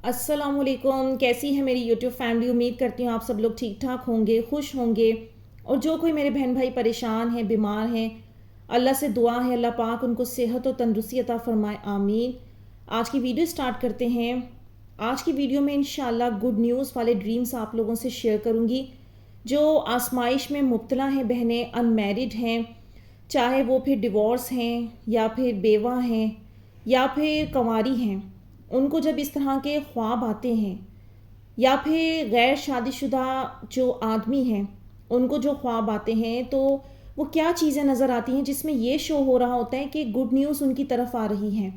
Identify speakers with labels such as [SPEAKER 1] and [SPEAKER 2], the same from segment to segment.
[SPEAKER 1] السلام علیکم، کیسی ہے میری یوٹیوب فیملی؟ امید کرتی ہوں آپ سب لوگ ٹھیک ٹھاک ہوں گے، خوش ہوں گے۔ اور جو کوئی میرے بہن بھائی پریشان ہیں، بیمار ہیں، اللہ سے دعا ہے اللہ پاک ان کو صحت و تندرستی عطا فرمائے، آمین۔ آج کی ویڈیو سٹارٹ کرتے ہیں۔ آج کی ویڈیو میں انشاءاللہ گڈ نیوز والے ڈریمز آپ لوگوں سے شیئر کروں گی۔ جو آزمائش میں مبتلا ہیں بہنیں، ان میرڈ ہیں، چاہے وہ پھر ڈیورس ہیں یا پھر بیوہ ہیں یا پھر کنواری ہیں، ان کو جب اس طرح کے خواب آتے ہیں، یا پھر غیر شادی شدہ جو آدمی ہیں ان کو جو خواب آتے ہیں، تو وہ کیا چیزیں نظر آتی ہیں جس میں یہ شو ہو رہا ہوتا ہے کہ گڈ نیوز ان کی طرف آ رہی ہیں۔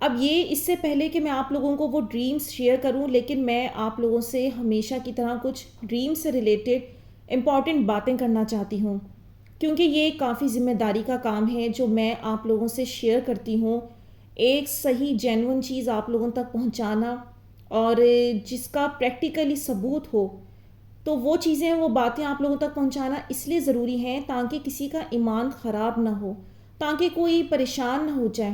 [SPEAKER 1] اب یہ اس سے پہلے کہ میں آپ لوگوں کو وہ ڈریمز شیئر کروں، لیکن میں آپ لوگوں سے ہمیشہ کی طرح کچھ ڈریم سے ریلیٹڈ امپورٹنٹ باتیں کرنا چاہتی ہوں، کیونکہ یہ کافی ذمہ داری کا کام ہے جو میں آپ لوگوں سے شیئر کرتی ہوں، ایک صحیح جینون چیز آپ لوگوں تک پہنچانا، اور جس کا پریکٹیکلی ثبوت ہو، تو وہ چیزیں، وہ باتیں آپ لوگوں تک پہنچانا اس لیے ضروری ہیں تاکہ کسی کا ایمان خراب نہ ہو، تاکہ کوئی پریشان نہ ہو جائے۔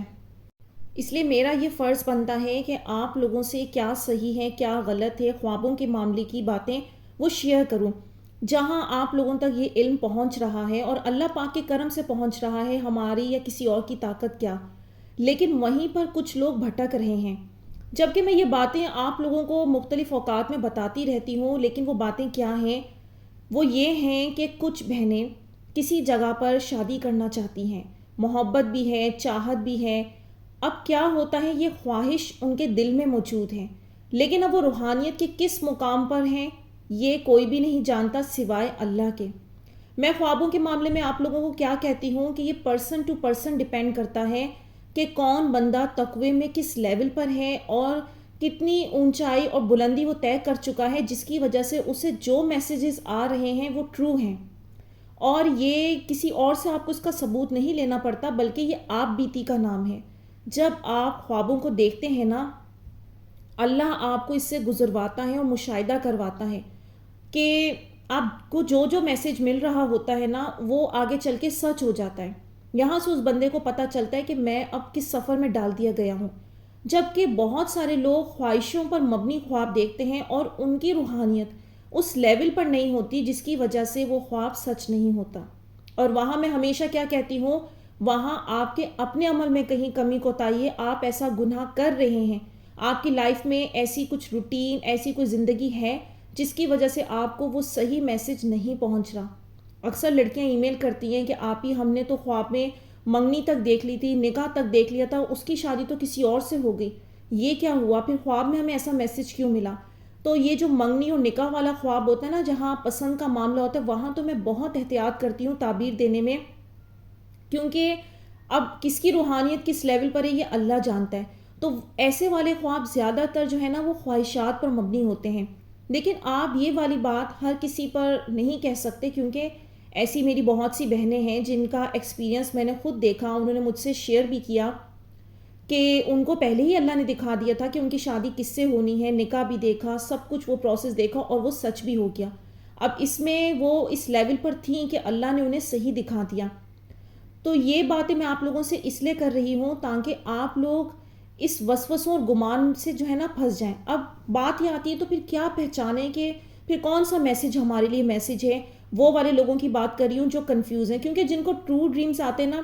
[SPEAKER 1] اس لیے میرا یہ فرض بنتا ہے کہ آپ لوگوں سے کیا صحیح ہے کیا غلط ہے، خوابوں کے معاملے کی باتیں وہ شیئر کروں۔ جہاں آپ لوگوں تک یہ علم پہنچ رہا ہے اور اللہ پاک کے کرم سے پہنچ رہا ہے، ہماری یا کسی اور کی طاقت کیا، لیکن وہیں پر کچھ لوگ بھٹک رہے ہیں۔ جبکہ میں یہ باتیں آپ لوگوں کو مختلف اوقات میں بتاتی رہتی ہوں، لیکن وہ باتیں کیا ہیں؟ وہ یہ ہیں کہ کچھ بہنیں کسی جگہ پر شادی کرنا چاہتی ہیں، محبت بھی ہے، چاہت بھی ہے۔ اب کیا ہوتا ہے، یہ خواہش ان کے دل میں موجود ہے، لیکن اب وہ روحانیت کے کس مقام پر ہیں یہ کوئی بھی نہیں جانتا سوائے اللہ کے۔ میں خوابوں کے معاملے میں آپ لوگوں کو کیا کہتی ہوں کہ یہ پرسن ٹو پرسن ڈیپینڈ کرتا ہے کہ کون بندہ تقوی میں کس لیول پر ہے اور کتنی اونچائی اور بلندی وہ طے کر چکا ہے، جس کی وجہ سے اسے جو میسیجز آ رہے ہیں وہ ٹرو ہیں، اور یہ کسی اور سے آپ کو اس کا ثبوت نہیں لینا پڑتا، بلکہ یہ آپ بیتی کا نام ہے۔ جب آپ خوابوں کو دیکھتے ہیں نا، اللہ آپ کو اس سے گزرواتا ہے اور مشاہدہ کرواتا ہے کہ آپ کو جو جو میسج مل رہا ہوتا ہے نا، وہ آگے چل کے سچ ہو جاتا ہے۔ یہاں سے اس بندے کو پتہ چلتا ہے کہ میں اب کس سفر میں ڈال دیا گیا ہوں۔ جبکہ بہت سارے لوگ خواہشوں پر مبنی خواب دیکھتے ہیں اور ان کی روحانیت اس لیول پر نہیں ہوتی جس کی وجہ سے وہ خواب سچ نہیں ہوتا۔ اور وہاں میں ہمیشہ کیا کہتی ہوں، وہاں آپ کے اپنے عمل میں کہیں کمی کوتاہی ہے، آپ ایسا گناہ کر رہے ہیں، آپ کی لائف میں ایسی کچھ روٹین، ایسی کوئی زندگی ہے جس کی وجہ سے آپ کو وہ صحیح میسج نہیں پہنچ رہا۔ اکثر لڑکیاں ای میل کرتی ہیں کہ آپ ہی، ہم نے تو خواب میں منگنی تک دیکھ لی تھی، نکاح تک دیکھ لیا تھا، اس کی شادی تو کسی اور سے ہو گئی، یہ کیا ہوا؟ پھر خواب میں ہمیں ایسا میسج کیوں ملا؟ تو یہ جو منگنی اور نکاح والا خواب ہوتا ہے نا، جہاں پسند کا معاملہ ہوتا ہے، وہاں تو میں بہت احتیاط کرتی ہوں تعبیر دینے میں، کیونکہ اب کس کی روحانیت کس لیول پر ہے یہ اللہ جانتا ہے۔ تو ایسے والے خواب زیادہ تر جو ہے نا وہ خواہشات پر مبنی ہوتے ہیں، لیکن آپ یہ والی بات ہر کسی پر نہیں کہہ سکتے، کیونکہ ایسی میری بہت سی بہنیں ہیں جن کا ایکسپیرینس میں نے خود دیکھا، انہوں نے مجھ سے شیئر بھی کیا کہ ان کو پہلے ہی اللہ نے دکھا دیا تھا کہ ان کی شادی کس سے ہونی ہے، نکاح بھی دیکھا، سب کچھ وہ پروسیس دیکھا اور وہ سچ بھی ہو گیا۔ اب اس میں وہ اس لیول پر تھیں کہ اللہ نے انہیں صحیح دکھا دیا۔ تو یہ باتیں میں آپ لوگوں سے اس لیے کر رہی ہوں تاکہ آپ لوگ اس وسوسوں اور گمان سے جو ہے نا پھنس جائیں۔ اب بات یہ آتی ہے تو پھر کیا پہچانیں کہ پھر کون سا میسج ہمارے لیے میسج ہے؟ وہ والے لوگوں کی بات کر رہی ہوں جو کنفیوز ہیں، کیونکہ جن کو ٹرو ڈریمز آتے ہیں نا،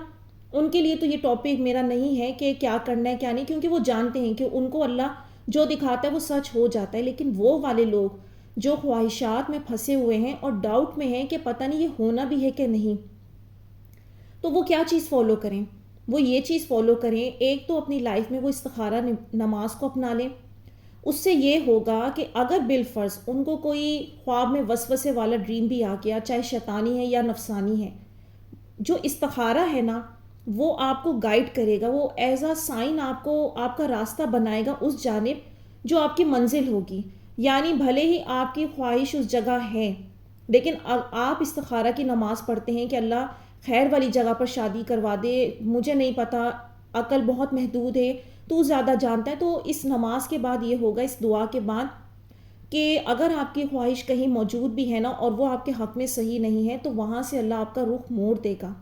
[SPEAKER 1] ان کے لیے تو یہ ٹاپک میرا نہیں ہے کہ کیا کرنا ہے کیا نہیں، کیونکہ وہ جانتے ہیں کہ ان کو اللہ جو دکھاتا ہے وہ سچ ہو جاتا ہے۔ لیکن وہ والے لوگ جو خواہشات میں پھنسے ہوئے ہیں اور ڈاؤٹ میں ہیں کہ پتہ نہیں یہ ہونا بھی ہے کہ نہیں، تو وہ کیا چیز فالو کریں؟ وہ یہ چیز فالو کریں، ایک تو اپنی لائف میں وہ استخارہ نماز کو اپنا لیں۔ اس سے یہ ہوگا کہ اگر بالفرض ان کو کوئی خواب میں وسوسے والا ڈریم بھی آ گیا، چاہے شیطانی ہے یا نفسانی ہے، جو استخارہ ہے نا وہ آپ کو گائیڈ کرے گا، وہ ایز اے سائن آپ کو آپ کا راستہ بنائے گا اس جانب جو آپ کی منزل ہوگی۔ یعنی بھلے ہی آپ کی خواہش اس جگہ ہے، لیکن آپ استخارہ کی نماز پڑھتے ہیں کہ اللہ خیر والی جگہ پر شادی کروا دے، مجھے نہیں پتا، عقل بہت محدود ہے، تو زیادہ جانتا ہے۔ تو اس نماز کے بعد یہ ہوگا، اس دعا کے بعد، کہ اگر آپ کی خواہش کہیں موجود بھی ہے نا اور وہ آپ کے حق میں صحیح نہیں ہے، تو وہاں سے اللہ آپ کا رخ موڑ دے گا،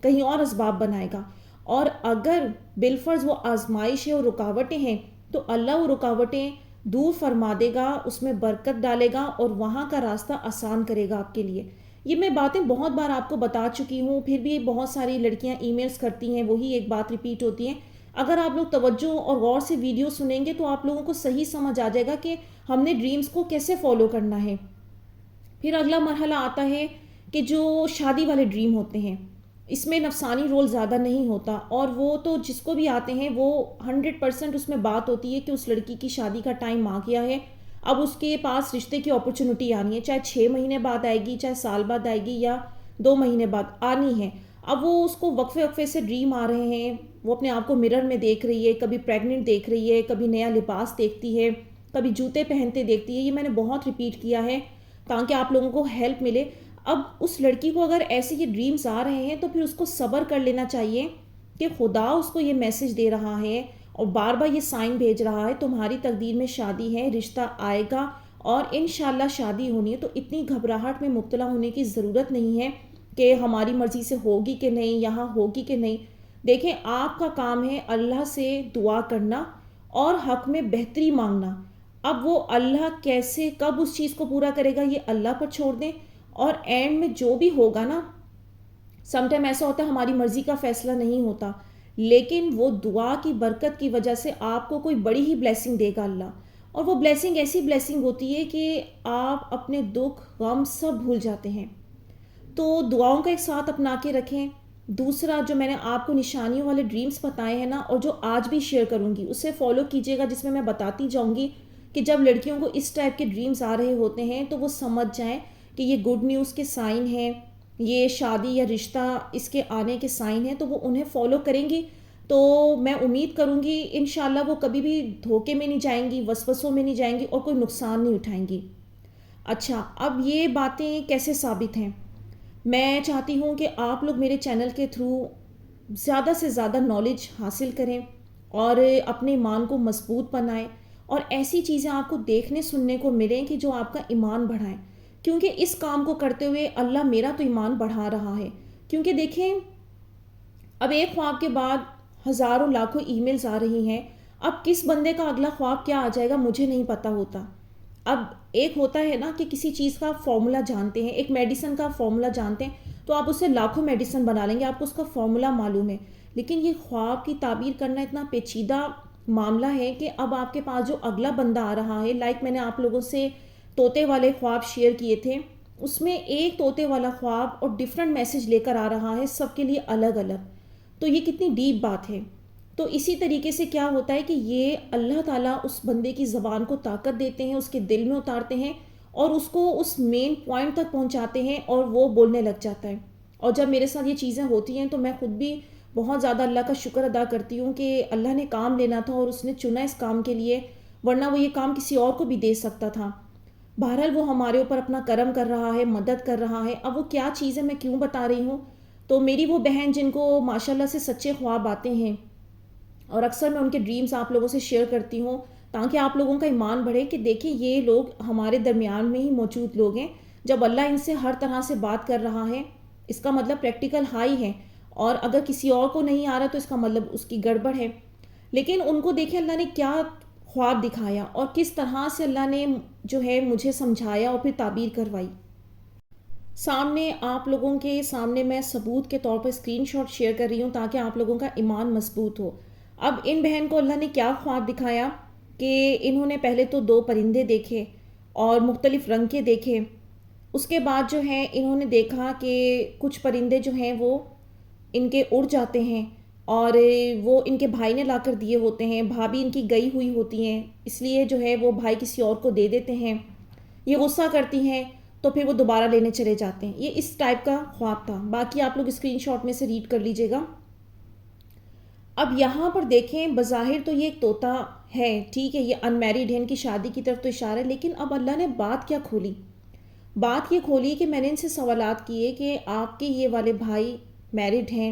[SPEAKER 1] کہیں اور اسباب بنائے گا۔ اور اگر بالفرض وہ آزمائش ہے اور رکاوٹیں ہیں تو اللہ وہ رکاوٹیں دور فرما دے گا، اس میں برکت ڈالے گا اور وہاں کا راستہ آسان کرے گا آپ کے لیے۔ یہ میں باتیں بہت بار آپ کو بتا چکی ہوں، پھر بھی بہت ساری لڑکیاں ای میلز کرتی ہیں، وہی ایک بات ریپیٹ ہوتی ہے۔ اگر آپ لوگ توجہ اور غور سے ویڈیو سنیں گے تو آپ لوگوں کو صحیح سمجھ آ جائے گا کہ ہم نے ڈریمز کو کیسے فالو کرنا ہے۔ پھر اگلا مرحلہ آتا ہے کہ جو شادی والے ڈریم ہوتے ہیں، اس میں نفسانی رول زیادہ نہیں ہوتا، اور وہ تو جس کو بھی آتے ہیں وہ 100% اس میں بات ہوتی ہے کہ اس لڑکی کی شادی کا ٹائم آ گیا ہے، اب اس کے پاس رشتے کی اپرچونٹی آنی ہے، چاہے 6 مہینے بعد آئے گی، چاہے سال بعد آئے گی، یا 2 مہینے بعد آنی ہے۔ اب وہ اس کو وقفے وقفے سے ڈریم آ رہے ہیں، وہ اپنے آپ کو مرر میں دیکھ رہی ہے، کبھی پریگننٹ دیکھ رہی ہے، کبھی نیا لباس دیکھتی ہے، کبھی جوتے پہنتے دیکھتی ہے۔ یہ میں نے بہت ریپیٹ کیا ہے تاکہ آپ لوگوں کو ہیلپ ملے۔ اب اس لڑکی کو اگر ایسے یہ ڈریمز آ رہے ہیں تو پھر اس کو صبر کر لینا چاہیے کہ خدا اس کو یہ میسج دے رہا ہے اور بار بار یہ سائن بھیج رہا ہے، تمہاری تقدیر میں شادی ہے، رشتہ آئے گا اور انشاءاللہ شادی ہونی ہے۔ تو اتنی گھبراہٹ میں مبتلا ہونے کی ضرورت نہیں ہے کہ ہماری مرضی سے ہوگی کہ نہیں، یہاں ہوگی کہ نہیں۔ دیکھیں، آپ کا کام ہے اللہ سے دعا کرنا اور حق میں بہتری مانگنا۔ اب وہ اللہ کیسے کب اس چیز کو پورا کرے گا یہ اللہ پر چھوڑ دیں، اور اینڈ میں جو بھی ہوگا نا، سم ٹائم ایسا ہوتا ہے ہماری مرضی کا فیصلہ نہیں ہوتا، لیکن وہ دعا کی برکت کی وجہ سے آپ کو کوئی بڑی ہی بلیسنگ دے گا اللہ، اور وہ بلیسنگ ایسی بلیسنگ ہوتی ہے کہ آپ اپنے دکھ غم سب بھول جاتے ہیں۔ تو دعاؤں کا ایک ساتھ اپنا کے رکھیں۔ دوسرا جو میں نے آپ کو نشانیوں والے ڈریمز بتائے ہیں نا، اور جو آج بھی شیئر کروں گی، اسے فالو کیجیے گا، جس میں میں بتاتی جاؤں گی کہ جب لڑکیوں کو اس ٹائپ کے ڈریمز آ رہے ہوتے ہیں تو وہ سمجھ جائیں کہ یہ گڈ نیوز کے سائن ہیں، یہ شادی یا رشتہ اس کے آنے کے سائن ہیں، تو وہ انہیں فالو کریں گی۔ تو میں امید کروں گی انشاءاللہ وہ کبھی بھی دھوکے میں نہیں جائیں گی، وسوسوں میں نہیں جائیں گی، اور کوئی نقصان نہیں اٹھائیں گی۔ اچھا، اب یہ باتیں کیسے ثابت ہیں؟ میں چاہتی ہوں کہ آپ لوگ میرے چینل کے تھرو زیادہ سے زیادہ نالج حاصل کریں اور اپنے ایمان کو مضبوط بنائیں، اور ایسی چیزیں آپ کو دیکھنے سننے کو ملیں کہ جو آپ کا ایمان بڑھائیں، کیونکہ اس کام کو کرتے ہوئے اللہ میرا تو ایمان بڑھا رہا ہے۔ کیونکہ دیکھیں، اب ایک خواب کے بعد ہزاروں لاکھوں ای میلز آ رہی ہیں، اب کس بندے کا اگلا خواب کیا آ جائے گا مجھے نہیں پتہ ہوتا۔ اب ایک ہوتا ہے نا کہ کسی چیز کا فارمولا جانتے ہیں، ایک میڈیسن کا فارمولا جانتے ہیں تو آپ اسے لاکھوں میڈیسن بنا لیں گے، آپ کو اس کا فارمولا معلوم ہے، لیکن یہ خواب کی تعبیر کرنا اتنا پیچیدہ معاملہ ہے کہ اب آپ کے پاس جو اگلا بندہ آ رہا ہے، لائک میں نے آپ لوگوں سے طوطے والے خواب شیئر کیے تھے، اس میں ایک طوطے والا خواب اور ڈیفرنٹ میسج لے کر آ رہا ہے، سب کے لیے الگ الگ، تو یہ کتنی ڈیپ بات ہے۔ تو اسی طریقے سے کیا ہوتا ہے کہ یہ اللہ تعالیٰ اس بندے کی زبان کو طاقت دیتے ہیں، اس کے دل میں اتارتے ہیں اور اس کو اس مین پوائنٹ تک پہنچاتے ہیں اور وہ بولنے لگ جاتا ہے۔ اور جب میرے ساتھ یہ چیزیں ہوتی ہیں تو میں خود بھی بہت زیادہ اللہ کا شکر ادا کرتی ہوں کہ اللہ نے کام لینا تھا اور اس نے چنا اس کام کے لیے، ورنہ وہ یہ کام کسی اور کو بھی دے سکتا تھا۔ بہرحال وہ ہمارے اوپر اپنا کرم کر رہا ہے، مدد کر رہا ہے۔ اب وہ کیا چیز ہے میں کیوں بتا رہی ہوں، تو میری وہ بہن جن کو ماشاءاللہ سے سچے خواب آتے ہیں، اور اکثر میں ان کے ڈریمز آپ لوگوں سے شیئر کرتی ہوں تاکہ آپ لوگوں کا ایمان بڑھے کہ دیکھیں یہ لوگ ہمارے درمیان میں ہی موجود لوگ ہیں، جب اللہ ان سے ہر طرح سے بات کر رہا ہے اس کا مطلب پریکٹیکل ہائی ہے، اور اگر کسی اور کو نہیں آ رہا تو اس کا مطلب اس کی گڑبڑ ہے۔ لیکن ان کو دیکھیں اللہ نے کیا خواب دکھایا اور کس طرح سے اللہ نے جو ہے مجھے سمجھایا اور پھر تعبیر کروائی۔ سامنے آپ لوگوں کے سامنے میں ثبوت کے طور پر اسکرین شاٹ شیئر کر رہی ہوں تاکہ آپ لوگوں کا ایمان مضبوط ہو۔ اب ان بہن کو اللہ نے کیا خواب دکھایا کہ انہوں نے پہلے تو 2 پرندے دیکھے اور مختلف رنگ کے دیکھے، اس کے بعد جو ہے انہوں نے دیکھا کہ کچھ پرندے جو ہیں وہ ان کے اڑ جاتے ہیں اور وہ ان کے بھائی نے لا کر دیے ہوتے ہیں، بھابھی ان کی گئی ہوئی ہوتی ہیں، اس لیے جو ہے وہ بھائی کسی اور کو دے دیتے ہیں، یہ غصہ کرتی ہیں تو پھر وہ دوبارہ لینے چلے جاتے ہیں۔ یہ اس ٹائپ کا خواب تھا، باقی آپ لوگ اسکرین شاٹ میں سے ریڈ کر لیجئے گا۔ اب یہاں پر دیکھیں، بظاہر تو یہ ایک طوطا ہے، ٹھیک ہے، یہ ان میریڈ ہے، ان کی شادی کی طرف تو اشارہ ہے، لیکن اب اللہ نے بات کیا کھولی؟ بات یہ کھولی کہ میں نے ان سے سوالات کیے کہ آپ کے یہ والے بھائی میرڈ ہیں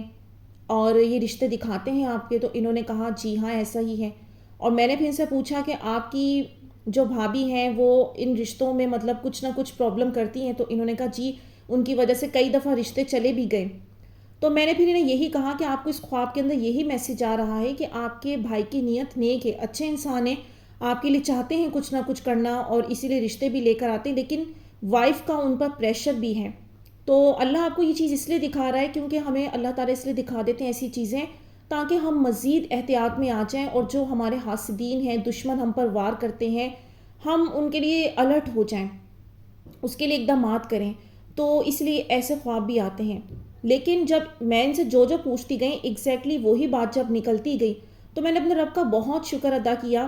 [SPEAKER 1] اور یہ رشتے دکھاتے ہیں آپ کے، تو انہوں نے کہا جی ہاں ایسا ہی ہے۔ اور میں نے پھر ان سے پوچھا کہ آپ کی جو بھابھی ہیں وہ ان رشتوں میں مطلب کچھ نہ کچھ پرابلم کرتی ہیں، تو انہوں نے کہا جی ان کی وجہ سے کئی دفعہ رشتے چلے بھی گئے۔ تو میں نے پھر انہیں یہی کہا کہ آپ کو اس خواب کے اندر یہی میسج آ رہا ہے کہ آپ کے بھائی کی نیت نیک ہے، اچھے انسان ہیں، آپ کے لیے چاہتے ہیں کچھ نہ کچھ کرنا اور اسی لیے رشتے بھی لے کر آتے ہیں، لیکن وائف کا ان پر پریشر بھی ہے۔ تو اللہ آپ کو یہ چیز اس لیے دکھا رہا ہے کیونکہ ہمیں اللہ تعالیٰ اس لیے دکھا دیتے ہیں ایسی چیزیں تاکہ ہم مزید احتیاط میں آ جائیں، اور جو ہمارے حاسدین ہیں، دشمن ہم پر وار کرتے ہیں، ہم ان کے لیے الرٹ ہو جائیں، اس کے لیے اقدامات کریں۔ تو اس لیے ایسے خواب بھی آتے ہیں۔ لیکن جب میں ان سے جو پوچھتی گئی ایگزیکٹلی وہی بات جب نکلتی گئی تو میں نے اپنے رب کا بہت شکر ادا کیا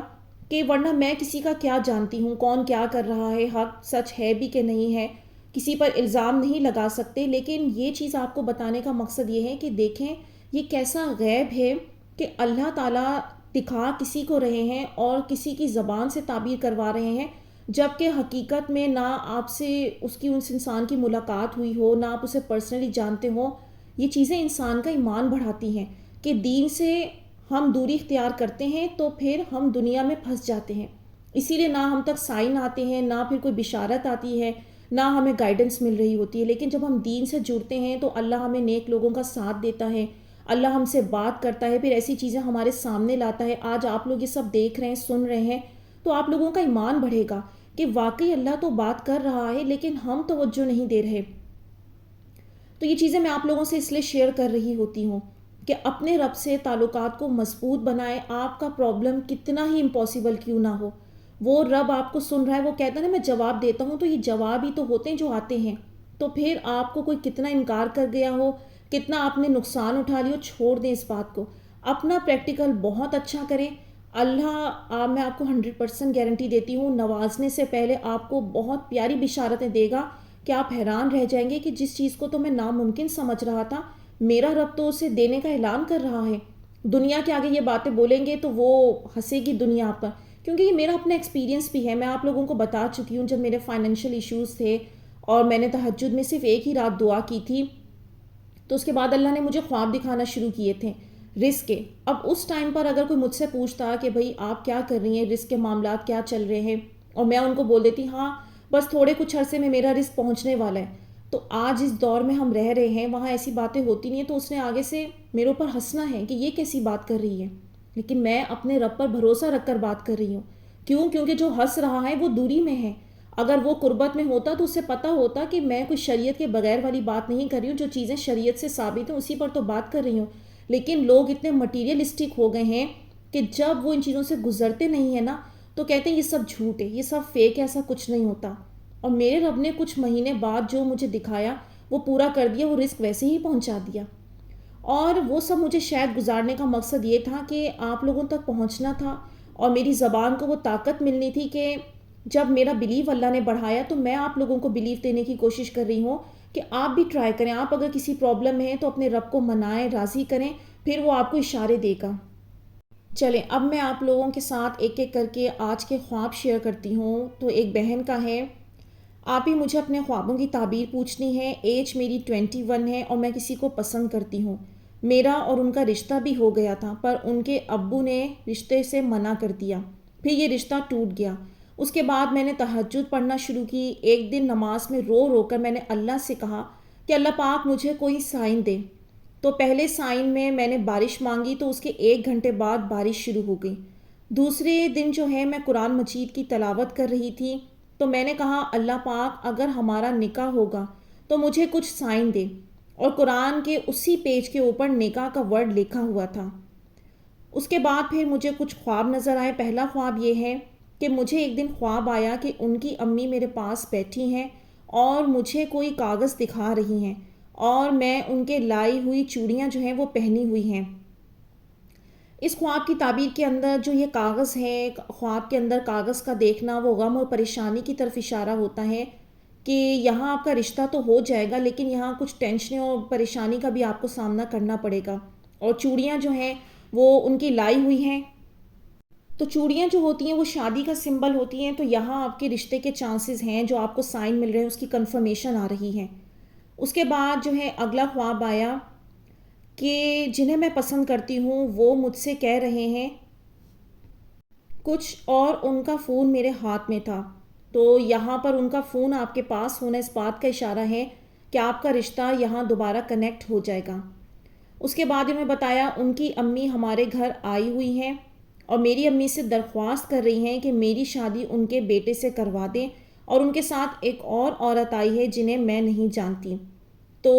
[SPEAKER 1] کہ ورنہ میں کسی کا کیا جانتی ہوں، کون کیا کر رہا ہے، حق سچ ہے بھی کہ نہیں ہے، کسی پر الزام نہیں لگا سکتے۔ لیکن یہ چیز آپ کو بتانے کا مقصد یہ ہے کہ دیکھیں یہ کیسا غیب ہے کہ اللہ تعالیٰ دکھا کسی کو رہے ہیں اور کسی کی زبان سے تعبیر کروا رہے ہیں، جبکہ حقیقت میں نہ آپ سے اس انسان کی ملاقات ہوئی ہو، نہ آپ اسے پرسنلی جانتے ہو۔ یہ چیزیں انسان کا ایمان بڑھاتی ہیں کہ دین سے ہم دوری اختیار کرتے ہیں تو پھر ہم دنیا میں پھنس جاتے ہیں، اسی لیے نہ ہم تک سائن آتے ہیں، نہ پھر کوئی بشارت آتی ہے، نہ ہمیں گائیڈنس مل رہی ہوتی ہے۔ لیکن جب ہم دین سے جڑتے ہیں تو اللہ ہمیں نیک لوگوں کا ساتھ دیتا ہے، اللہ ہم سے بات کرتا ہے، پھر ایسی چیزیں ہمارے سامنے لاتا ہے۔ آج آپ لوگ یہ سب دیکھ رہے ہیں، سن رہے ہیں، تو آپ لوگوں کا ایمان بڑھے گا کہ واقعی اللہ تو بات کر رہا ہے لیکن ہم توجہ نہیں دے رہے۔ تو یہ چیزیں میں آپ لوگوں سے اس لیے شیئر کر رہی ہوتی ہوں کہ اپنے رب سے تعلقات کو مضبوط بنائیں، آپ کا پرابلم کتنا ہی امپاسبل کیوں نہ ہو، وہ رب آپ کو سن رہا ہے۔ وہ کہتا ہے نا میں جواب دیتا ہوں، تو یہ جواب ہی تو ہوتے ہیں جو آتے ہیں۔ تو پھر آپ کو کوئی کتنا انکار کر گیا ہو، کتنا آپ نے نقصان اٹھا لیا، چھوڑ دیں اس بات کو، اپنا پریکٹیکل بہت اچھا کریں۔ اللہ میں آپ کو 100% گارنٹی دیتی ہوں نوازنے سے پہلے آپ کو بہت پیاری بشارتیں دے گا کہ آپ حیران رہ جائیں گے کہ جس چیز کو تو میں ناممکن سمجھ رہا تھا میرا رب تو اسے دینے کا اعلان کر رہا ہے۔ دنیا کے آگے یہ باتیں بولیں گے تو وہ ہنسے گی دنیا آپ پر، کیونکہ یہ میرا اپنا ایکسپیرینس بھی ہے۔ میں آپ لوگوں کو بتا چکی ہوں جب میرے فائنینشیل ایشوز تھے اور میں نے تہجد میں صرف ایک ہی رات دعا کی تھی، تو اس کے بعد اللہ نے مجھے خواب دکھانا شروع کیے تھے رزق کے۔ اب اس ٹائم پر اگر کوئی مجھ سے پوچھتا کہ بھئی آپ کیا کر رہی ہیں، رزق کے معاملات کیا چل رہے ہیں، اور میں ان کو بول دیتی ہاں بس تھوڑے کچھ عرصے میں میرا رزق پہنچنے والا ہے، تو آج اس دور میں ہم رہ رہے ہیں وہاں ایسی باتیں ہوتی نہیں ہیں، تو اس نے آگے سے میرے اوپر ہنسنا ہے کہ یہ کیسی بات کر رہی ہے۔ لیکن میں اپنے رب پر بھروسہ رکھ کر بات کر رہی ہوں۔ کیونکہ جو ہنس رہا ہے وہ دوری میں ہے، اگر وہ قربت میں ہوتا تو اسے پتہ ہوتا کہ میں کوئی شریعت کے بغیر والی بات نہیں کر رہی ہوں، جو چیزیں شریعت سے ثابت ہیں اسی پر تو بات کر رہی ہوں۔ لیکن لوگ اتنے مٹیریلسٹک ہو گئے ہیں کہ جب وہ ان چیزوں سے گزرتے نہیں ہیں نا تو کہتے ہیں یہ سب جھوٹ ہے، یہ سب فیک ہے، ایسا کچھ نہیں ہوتا۔ اور میرے رب نے کچھ مہینے بعد جو مجھے دکھایا وہ پورا کر دیا، وہ رزق ویسے ہی پہنچا دیا۔ اور وہ سب مجھے شاید گزارنے کا مقصد یہ تھا کہ آپ لوگوں تک پہنچنا تھا، اور میری زبان کو وہ طاقت ملنی تھی کہ جب میرا بلیو اللہ نے بڑھایا تو میں آپ لوگوں کو بلیو دینے کی کوشش کر رہی ہوں کہ آپ بھی ٹرائی کریں۔ آپ اگر کسی پرابلم میں ہیں تو اپنے رب کو منائیں، راضی کریں، پھر وہ آپ کو اشارے دے گا۔ چلیں اب میں آپ لوگوں کے ساتھ ایک ایک کر کے آج کے خواب شیئر کرتی ہوں۔ تو ایک بہن کا ہے، آپ ہی مجھے اپنے خوابوں کی تعبیر پوچھنی ہے۔ ایج میری 21 ہے اور میں کسی کو پسند کرتی ہوں۔ میرا اور ان کا رشتہ بھی ہو گیا تھا پر ان کے ابو نے رشتے سے منع کر دیا، پھر یہ رشتہ ٹوٹ گیا۔ اس کے بعد میں نے تہجد پڑھنا شروع کی۔ ایک دن نماز میں رو رو کر میں نے اللہ سے کہا کہ اللہ پاک مجھے کوئی سائن دے۔ تو پہلے سائن میں نے بارش مانگی تو اس کے 1 گھنٹے بعد بارش شروع ہو گئی۔ دوسرے دن جو ہے میں قرآن مجید کی تلاوت کر رہی تھی تو میں نے کہا اللہ پاک اگر ہمارا نکاح ہوگا تو مجھے کچھ سائن دے، اور قرآن کے اسی پیج کے اوپر نکاح کا ورڈ لکھا ہوا تھا۔ اس کے بعد پھر مجھے کچھ خواب نظر آئے۔ پہلا خواب یہ ہے کہ مجھے ایک دن خواب آیا کہ ان کی امی میرے پاس بیٹھی ہیں اور مجھے کوئی کاغذ دکھا رہی ہیں، اور میں ان کے لائی ہوئی چوڑیاں جو ہیں وہ پہنی ہوئی ہیں۔ اس خواب کی تعبیر کے اندر جو یہ کاغذ ہے، خواب کے اندر کاغذ کا دیکھنا وہ غم اور پریشانی کی طرف اشارہ ہوتا ہے کہ یہاں آپ کا رشتہ تو ہو جائے گا لیکن یہاں کچھ ٹینشنیں اور پریشانی کا بھی آپ کو سامنا کرنا پڑے گا۔ اور چوڑیاں جو ہیں وہ ان کی لائی ہوئی ہیں، تو چوڑیاں جو ہوتی ہیں وہ شادی کا سمبل ہوتی ہیں، تو یہاں آپ کے رشتے کے چانسز ہیں جو آپ کو سائن مل رہے ہیں، اس کی کنفرمیشن آ رہی ہے۔ اس کے بعد جو ہے اگلا خواب آیا کہ جنہیں میں پسند کرتی ہوں وہ مجھ سے کہہ رہے ہیں کچھ، اور ان کا فون میرے ہاتھ میں تھا۔ تو یہاں پر ان کا فون آپ کے پاس ہونا اس بات کا اشارہ ہے کہ آپ کا رشتہ یہاں دوبارہ کنیکٹ ہو جائے گا۔ اس کے بعد انہوں نے بتایا ان کی امی ہمارے گھر آئی ہوئی ہیں اور میری امی سے درخواست کر رہی ہیں کہ میری شادی ان کے بیٹے سے کروا دیں، اور ان کے ساتھ ایک اور عورت آئی ہے جنہیں میں نہیں جانتی۔ تو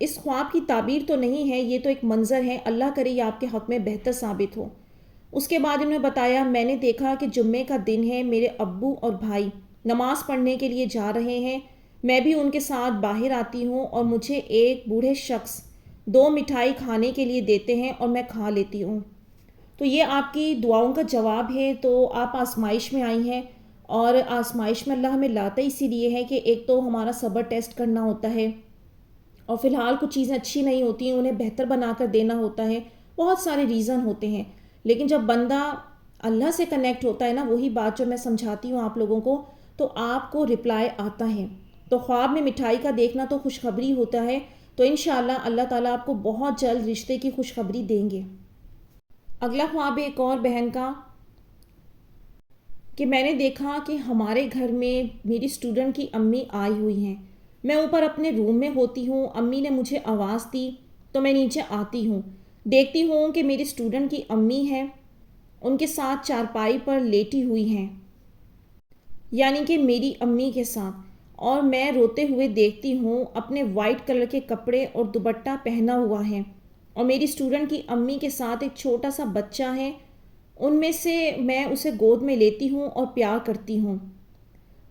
[SPEAKER 1] اس خواب کی تعبیر تو نہیں ہے، یہ تو ایک منظر ہے، اللہ کرے یہ آپ کے حق میں بہتر ثابت ہو۔ اس کے بعد انہوں نے بتایا میں نے دیکھا کہ جمعے کا دن ہے، میرے ابو اور بھائی نماز پڑھنے کے لیے جا رہے ہیں، میں بھی ان کے ساتھ باہر آتی ہوں اور مجھے ایک بوڑھے شخص 2 مٹھائی کھانے کے لیے دیتے ہیں اور میں کھا لیتی ہوں۔ تو یہ آپ کی دعاؤں کا جواب ہے۔ تو آپ آزمائش میں آئی ہیں، اور آزمائش میں اللہ ہمیں لاتا اسی لیے ہے کہ ایک تو ہمارا صبر ٹیسٹ کرنا ہوتا ہے، اور فی الحال کچھ چیزیں اچھی نہیں ہوتی ہیں، انہیں بہتر بنا کر دینا ہوتا ہے، بہت سارے ریزن ہوتے ہیں۔ لیکن جب بندہ اللہ سے کنیکٹ ہوتا ہے نا، وہی بات جو میں سمجھاتی ہوں آپ لوگوں کو، تو آپ کو رپلائی آتا ہے۔ تو خواب میں مٹھائی کا دیکھنا تو خوشخبری ہوتا ہے، تو انشاءاللہ اللہ تعالیٰ آپ کو بہت جلد رشتے کی خوشخبری دیں گے۔ اگلا خواب ہے ایک اور بہن کا، کہ میں نے دیکھا کہ ہمارے گھر میں میری اسٹوڈنٹ کی امی آئی ہوئی ہیں، میں اوپر اپنے روم میں ہوتی ہوں، امی نے مجھے آواز دی تو میں نیچے آتی ہوں، دیکھتی ہوں کہ میری اسٹوڈنٹ کی امی ہے، ان کے ساتھ چارپائی پر لیٹی ہوئی ہیں، یعنی کہ میری امی کے ساتھ، اور میں روتے ہوئے دیکھتی ہوں، اپنے وائٹ کلر کے کپڑے اور دوپٹہ پہنا ہوا ہے، اور میری اسٹوڈنٹ کی امی کے ساتھ ایک چھوٹا سا بچہ ہے، ان میں سے میں اسے گود میں لیتی ہوں اور پیار کرتی ہوں۔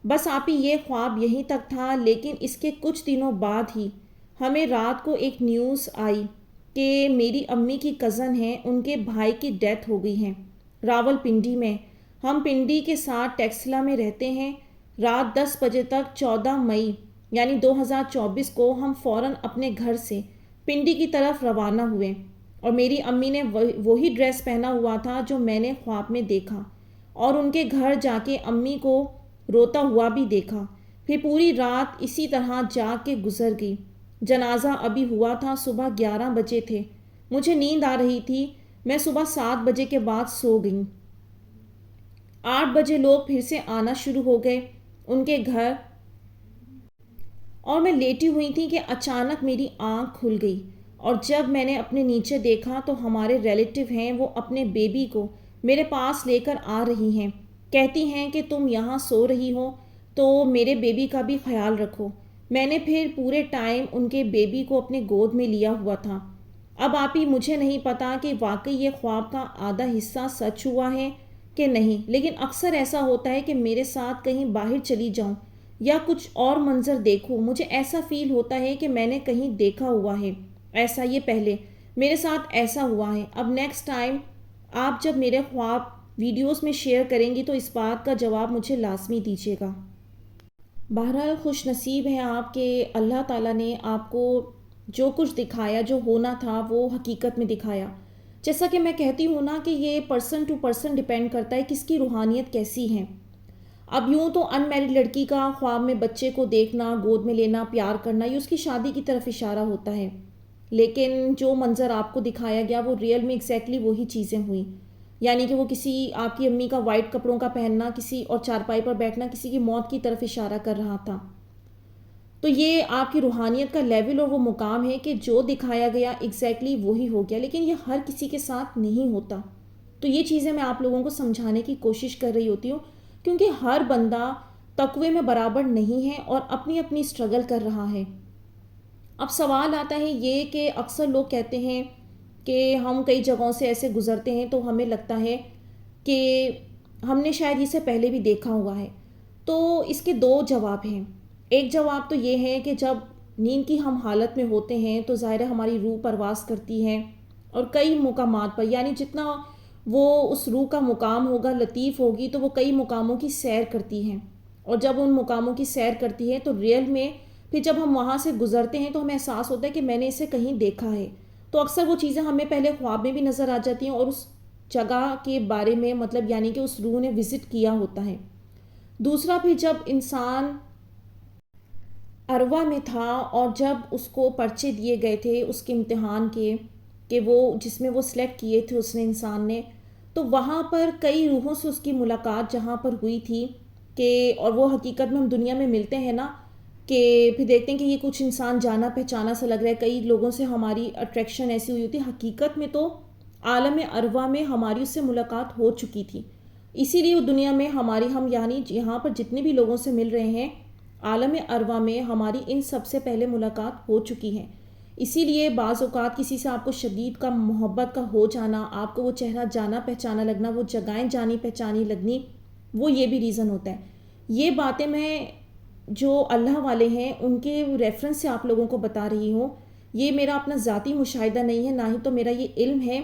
[SPEAKER 1] بس آپ ہی یہ خواب یہیں تک تھا، لیکن اس کے کچھ دنوں بعد ہی ہمیں رات کو ایک نیوز آئی کہ میری امی کی کزن ہیں، ان کے بھائی کی ڈیتھ ہو گئی ہے راول پنڈی میں۔ ہم پنڈی کے ساتھ ٹیکسلا میں رہتے ہیں۔ رات 10 بجے تک 14 مئی یعنی 2024 کو ہم فوراً اپنے گھر سے پنڈی کی طرف روانہ ہوئے، اور میری امی نے وہی ڈریس پہنا ہوا تھا جو میں نے خواب میں دیکھا، اور ان کے گھر جا کے امی کو روتا ہوا بھی دیکھا۔ پھر پوری رات اسی طرح جاگ کے گزر گئی۔ جنازہ ابھی ہوا تھا، صبح 11 بجے تھے، مجھے نیند آ رہی تھی، میں صبح 7 بجے کے بعد سو گئی۔ 8 بجے لوگ پھر سے آنا شروع ہو گئے ان کے گھر، اور میں لیٹی ہوئی تھی کہ اچانک میری آنکھ کھل گئی، اور جب میں نے اپنے نیچے دیکھا تو ہمارے ریلیٹیو ہیں، وہ اپنے بیبی کو میرے پاس لے کر آ رہی ہیں، کہتی ہیں کہ تم یہاں سو رہی ہو تو میرے بیبی کا بھی خیال رکھو۔ میں نے پھر پورے ٹائم ان کے بیبی کو اپنے گود میں لیا ہوا تھا۔ اب آپ ہی مجھے نہیں پتا کہ واقعی یہ خواب کا آدھا حصہ سچ ہوا ہے کہ نہیں، لیکن اکثر ایسا ہوتا ہے کہ میرے ساتھ کہیں باہر چلی جاؤں یا کچھ اور منظر دیکھوں، مجھے ایسا فیل ہوتا ہے کہ میں نے کہیں دیکھا ہوا ہے ایسا، یہ پہلے میرے ساتھ ایسا ہوا ہے۔ اب نیکسٹ ٹائم آپ جب میرے خواب ویڈیوز میں شیئر کریں گی تو اس بات کا جواب مجھے لازمی دیجیے گا۔ بہرحال خوش نصیب ہیں آپ کہ اللہ تعالیٰ نے آپ کو جو کچھ دکھایا، جو ہونا تھا وہ حقیقت میں دکھایا۔ جیسا کہ میں کہتی ہوں نا کہ یہ پرسن ٹو پرسن ڈیپینڈ کرتا ہے کس کی روحانیت کیسی ہے۔ اب یوں تو ان میرڈ لڑکی کا خواب میں بچے کو دیکھنا، گود میں لینا، پیار کرنا، یہ اس کی شادی کی طرف اشارہ ہوتا ہے، لیکن جو منظر آپ کو دکھایا گیا وہ ریئل میں ایگزیکٹلی وہی چیزیں ہوئیں، یعنی کہ وہ کسی آپ کی امی کا وائٹ کپڑوں کا پہننا، کسی اور چارپائی پر بیٹھنا کسی کی موت کی طرف اشارہ کر رہا تھا۔ تو یہ آپ کی روحانیت کا لیول اور وہ مقام ہے کہ جو دکھایا گیا ایگزیکٹلی وہی ہو گیا، لیکن یہ ہر کسی کے ساتھ نہیں ہوتا۔ تو یہ چیزیں میں آپ لوگوں کو سمجھانے کی کوشش کر رہی ہوتی ہوں، کیونکہ ہر بندہ تقوی میں برابر نہیں ہے اور اپنی اپنی اسٹرگل کر رہا ہے۔ اب سوال آتا ہے یہ کہ اکثر لوگ کہتے ہیں کہ ہم کئی جگہوں سے ایسے گزرتے ہیں تو ہمیں لگتا ہے کہ ہم نے شاید اسے پہلے بھی دیکھا ہوا ہے۔ تو اس کے 2 جواب ہیں۔ ایک جواب تو یہ ہے کہ جب نیند کی ہم حالت میں ہوتے ہیں تو ظاہر ہے ہماری روح پرواز کرتی ہے، اور کئی مقامات پر، یعنی جتنا وہ اس روح کا مقام ہوگا، لطیف ہوگی، تو وہ کئی مقاموں کی سیر کرتی ہیں، اور جب ان مقاموں کی سیر کرتی ہے تو ریئل میں پھر جب ہم وہاں سے گزرتے ہیں تو ہمیں احساس ہوتا ہے کہ میں نے اسے کہیں دیکھا ہے۔ تو اکثر وہ چیزیں ہمیں پہلے خواب میں بھی نظر آ جاتی ہیں، اور اس جگہ کے بارے میں مطلب یعنی کہ اس روح نے وزٹ کیا ہوتا ہے۔ دوسرا پھر جب انسان اروا میں تھا اور جب اس کو پرچے دیے گئے تھے اس کے امتحان کے، کہ وہ جس میں وہ سلیکٹ کیے تھے اس نے انسان نے، تو وہاں پر کئی روحوں سے اس کی ملاقات جہاں پر ہوئی تھی کہ، اور وہ حقیقت میں ہم دنیا میں ملتے ہیں نا کہ پھر دیکھتے ہیں کہ یہ کچھ انسان جانا پہچانا سا لگ رہا ہے، کئی لوگوں سے ہماری اٹریکشن ایسی ہوئی ہوتی ہے، حقیقت میں تو عالم ارواح میں ہماری اس سے ملاقات ہو چکی تھی، اسی لیے وہ دنیا میں ہماری ہم یعنی یہاں پر جتنے بھی لوگوں سے مل رہے ہیں عالم ارواح میں ہماری ان سب سے پہلے ملاقات ہو چکی ہے۔ اسی لیے بعض اوقات کسی سے آپ کو شدید کا محبت کا ہو جانا، آپ کو وہ چہرہ جانا پہچانا لگنا، وہ جگہیں جانی پہچانی لگنی، وہ یہ بھی ریزن ہوتا ہے۔ یہ باتیں میں جو اللہ والے ہیں ان کے ریفرنس سے آپ لوگوں کو بتا رہی ہوں، یہ میرا اپنا ذاتی مشاہدہ نہیں ہے، نہ ہی تو میرا یہ علم ہے،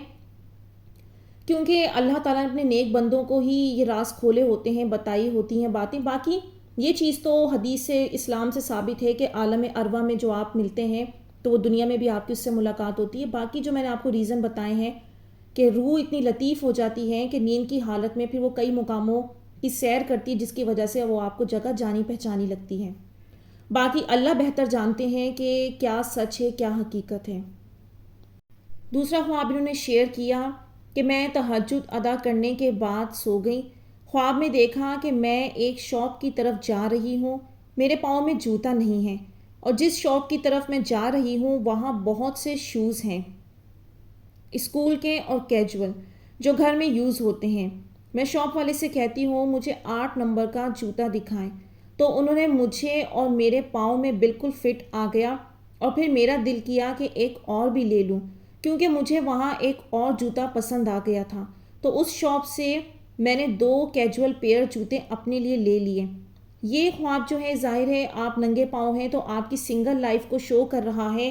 [SPEAKER 1] کیونکہ اللہ تعالیٰ نے اپنے نیک بندوں کو ہی یہ راز کھولے ہوتے ہیں، بتائی ہوتی ہیں باتیں۔ باقی یہ چیز تو حدیث سے اسلام سے ثابت ہے کہ عالم ارواح میں جو آپ ملتے ہیں تو وہ دنیا میں بھی آپ کی اس سے ملاقات ہوتی ہے۔ باقی جو میں نے آپ کو ریزن بتائے ہیں کہ روح اتنی لطیف ہو جاتی ہے کہ نیند کی حالت میں پھر وہ کئی مقاموں کی سیر کرتی ہے، جس کی وجہ سے وہ آپ کو جگہ جانی پہچانی لگتی ہے۔ باقی اللہ بہتر جانتے ہیں کہ کیا سچ ہے کیا حقیقت ہے۔ دوسرا خواب انہوں نے شیئر کیا کہ میں تہجد ادا کرنے کے بعد سو گئی، خواب میں دیکھا کہ میں ایک شاپ کی طرف جا رہی ہوں، میرے پاؤں میں جوتا نہیں ہے، اور جس شاپ کی طرف میں جا رہی ہوں وہاں بہت سے شوز ہیں، اسکول کے اور کیجول، جو گھر میں یوز ہوتے ہیں۔ میں شاپ والے سے کہتی ہوں مجھے 8 نمبر کا جوتا دکھائیں، تو انہوں نے مجھے اور میرے پاؤں میں بالکل فٹ آ گیا، اور پھر میرا دل کیا کہ ایک اور بھی لے لوں، کیونکہ مجھے وہاں ایک اور جوتا پسند آ گیا تھا، تو اس شاپ سے میں نے 2 کیجول پیئر جوتے اپنے لیے لے لیے۔ یہ خواب جو ہے ظاہر ہے آپ ننگے پاؤں ہیں تو آپ کی سنگل لائف کو شو کر رہا ہے،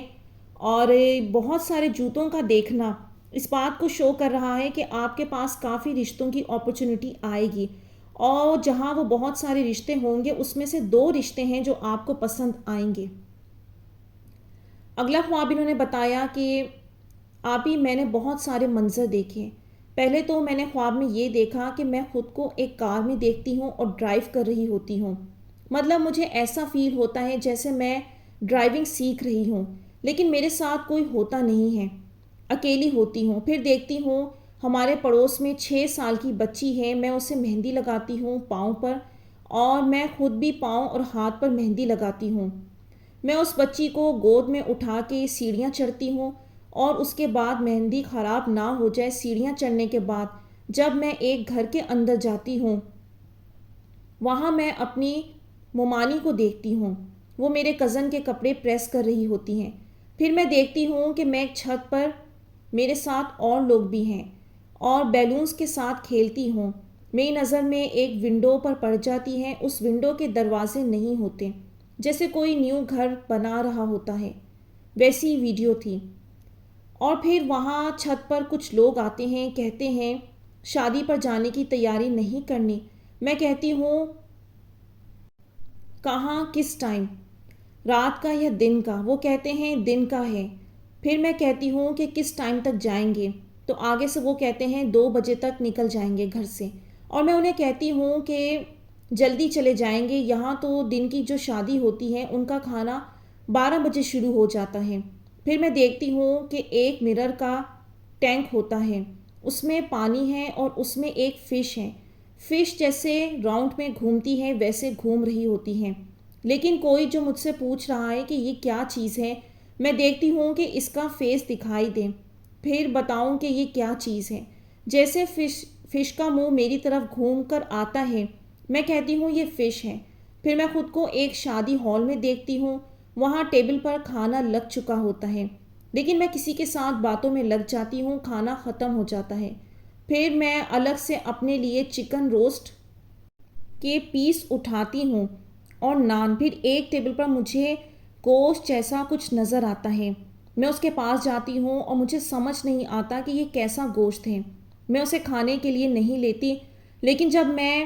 [SPEAKER 1] اور بہت سارے جوتوں کا دیکھنا اس بات کو شو کر رہا ہے کہ آپ کے پاس کافی رشتوں کی اپرچونٹی آئے گی، اور جہاں وہ بہت سارے رشتے ہوں گے اس میں سے 2 رشتے ہیں جو آپ کو پسند آئیں گے۔ اگلا خواب انہوں نے بتایا کہ آپی میں نے بہت سارے منظر دیکھے۔ پہلے تو میں نے خواب میں یہ دیکھا کہ میں خود کو ایک کار میں دیکھتی ہوں اور ڈرائیو کر رہی ہوتی ہوں، مطلب مجھے ایسا فیل ہوتا ہے جیسے میں ڈرائیونگ سیکھ رہی ہوں، لیکن میرے ساتھ کوئی ہوتا نہیں ہے، اکیلی ہوتی ہوں۔ پھر دیکھتی ہوں ہمارے پڑوس میں 6 سال کی بچی ہے، میں اسے مہندی لگاتی ہوں پاؤں پر، اور میں خود بھی پاؤں اور ہاتھ پر مہندی لگاتی ہوں۔ میں اس بچی کو گود میں اٹھا کے سیڑھیاں چڑھتی ہوں، اور اس کے بعد مہندی خراب نہ ہو جائے، سیڑھیاں چڑھنے کے بعد جب میں ایک گھر کے اندر جاتی ہوں وہاں میں اپنی ممانی کو دیکھتی ہوں، وہ میرے کزن کے کپڑے پریس کر رہی ہوتی ہیں۔ پھر میں دیکھتی ہوں کہ میں ایک چھت پر میرے ساتھ اور لوگ بھی ہیں اور بیلونز کے ساتھ کھیلتی ہوں۔ میری نظر میں ایک ونڈو پر پڑ جاتی ہے، اس ونڈو کے دروازے نہیں ہوتے، جیسے کوئی نیو گھر بنا رہا ہوتا ہے، ویسی ویڈیو تھی۔ اور پھر وہاں چھت پر کچھ لوگ آتے ہیں، کہتے ہیں شادی پر جانے کی تیاری نہیں کرنی۔ میں کہتی ہوں کہاں، کس ٹائم، رات کا یا دن کا؟ وہ کہتے ہیں دن کا ہے۔ پھر میں کہتی ہوں کہ کس ٹائم تک جائیں گے؟ تو آگے سے وہ کہتے ہیں 2 بجے تک نکل جائیں گے گھر سے، اور میں انہیں کہتی ہوں کہ جلدی چلے جائیں گے، یہاں تو دن کی جو شادی ہوتی ہے ان کا کھانا 12 بجے شروع ہو جاتا ہے۔ پھر میں دیکھتی ہوں کہ ایک مرر کا ٹینک ہوتا ہے، اس میں پانی ہے اور اس میں ایک فش ہے، فش جیسے راؤنڈ میں گھومتی ہے ویسے گھوم رہی ہوتی ہیں، لیکن کوئی جو مجھ سے پوچھ رہا ہے کہ یہ کیا چیز ہے، میں دیکھتی ہوں کہ اس کا فیس دکھائی دے، پھر بتاؤں کہ یہ کیا چیز ہے۔ جیسے فش کا منہ میری طرف گھوم کر آتا ہے، میں کہتی ہوں یہ فش ہے۔ پھر میں خود کو ایک شادی ہال میں دیکھتی ہوں، وہاں ٹیبل پر کھانا لگ چکا ہوتا ہے، لیکن میں کسی کے ساتھ باتوں میں لگ جاتی ہوں، کھانا ختم ہو جاتا ہے۔ پھر میں الگ سے اپنے لیے چکن روسٹ کے پیس اٹھاتی ہوں اور نان، پھر ایک ٹیبل پر مجھے گوشت جیسا کچھ نظر آتا ہے، میں اس کے پاس جاتی ہوں اور مجھے سمجھ نہیں آتا کہ یہ کیسا گوشت ہے، میں اسے کھانے کے لیے نہیں لیتی، لیکن جب میں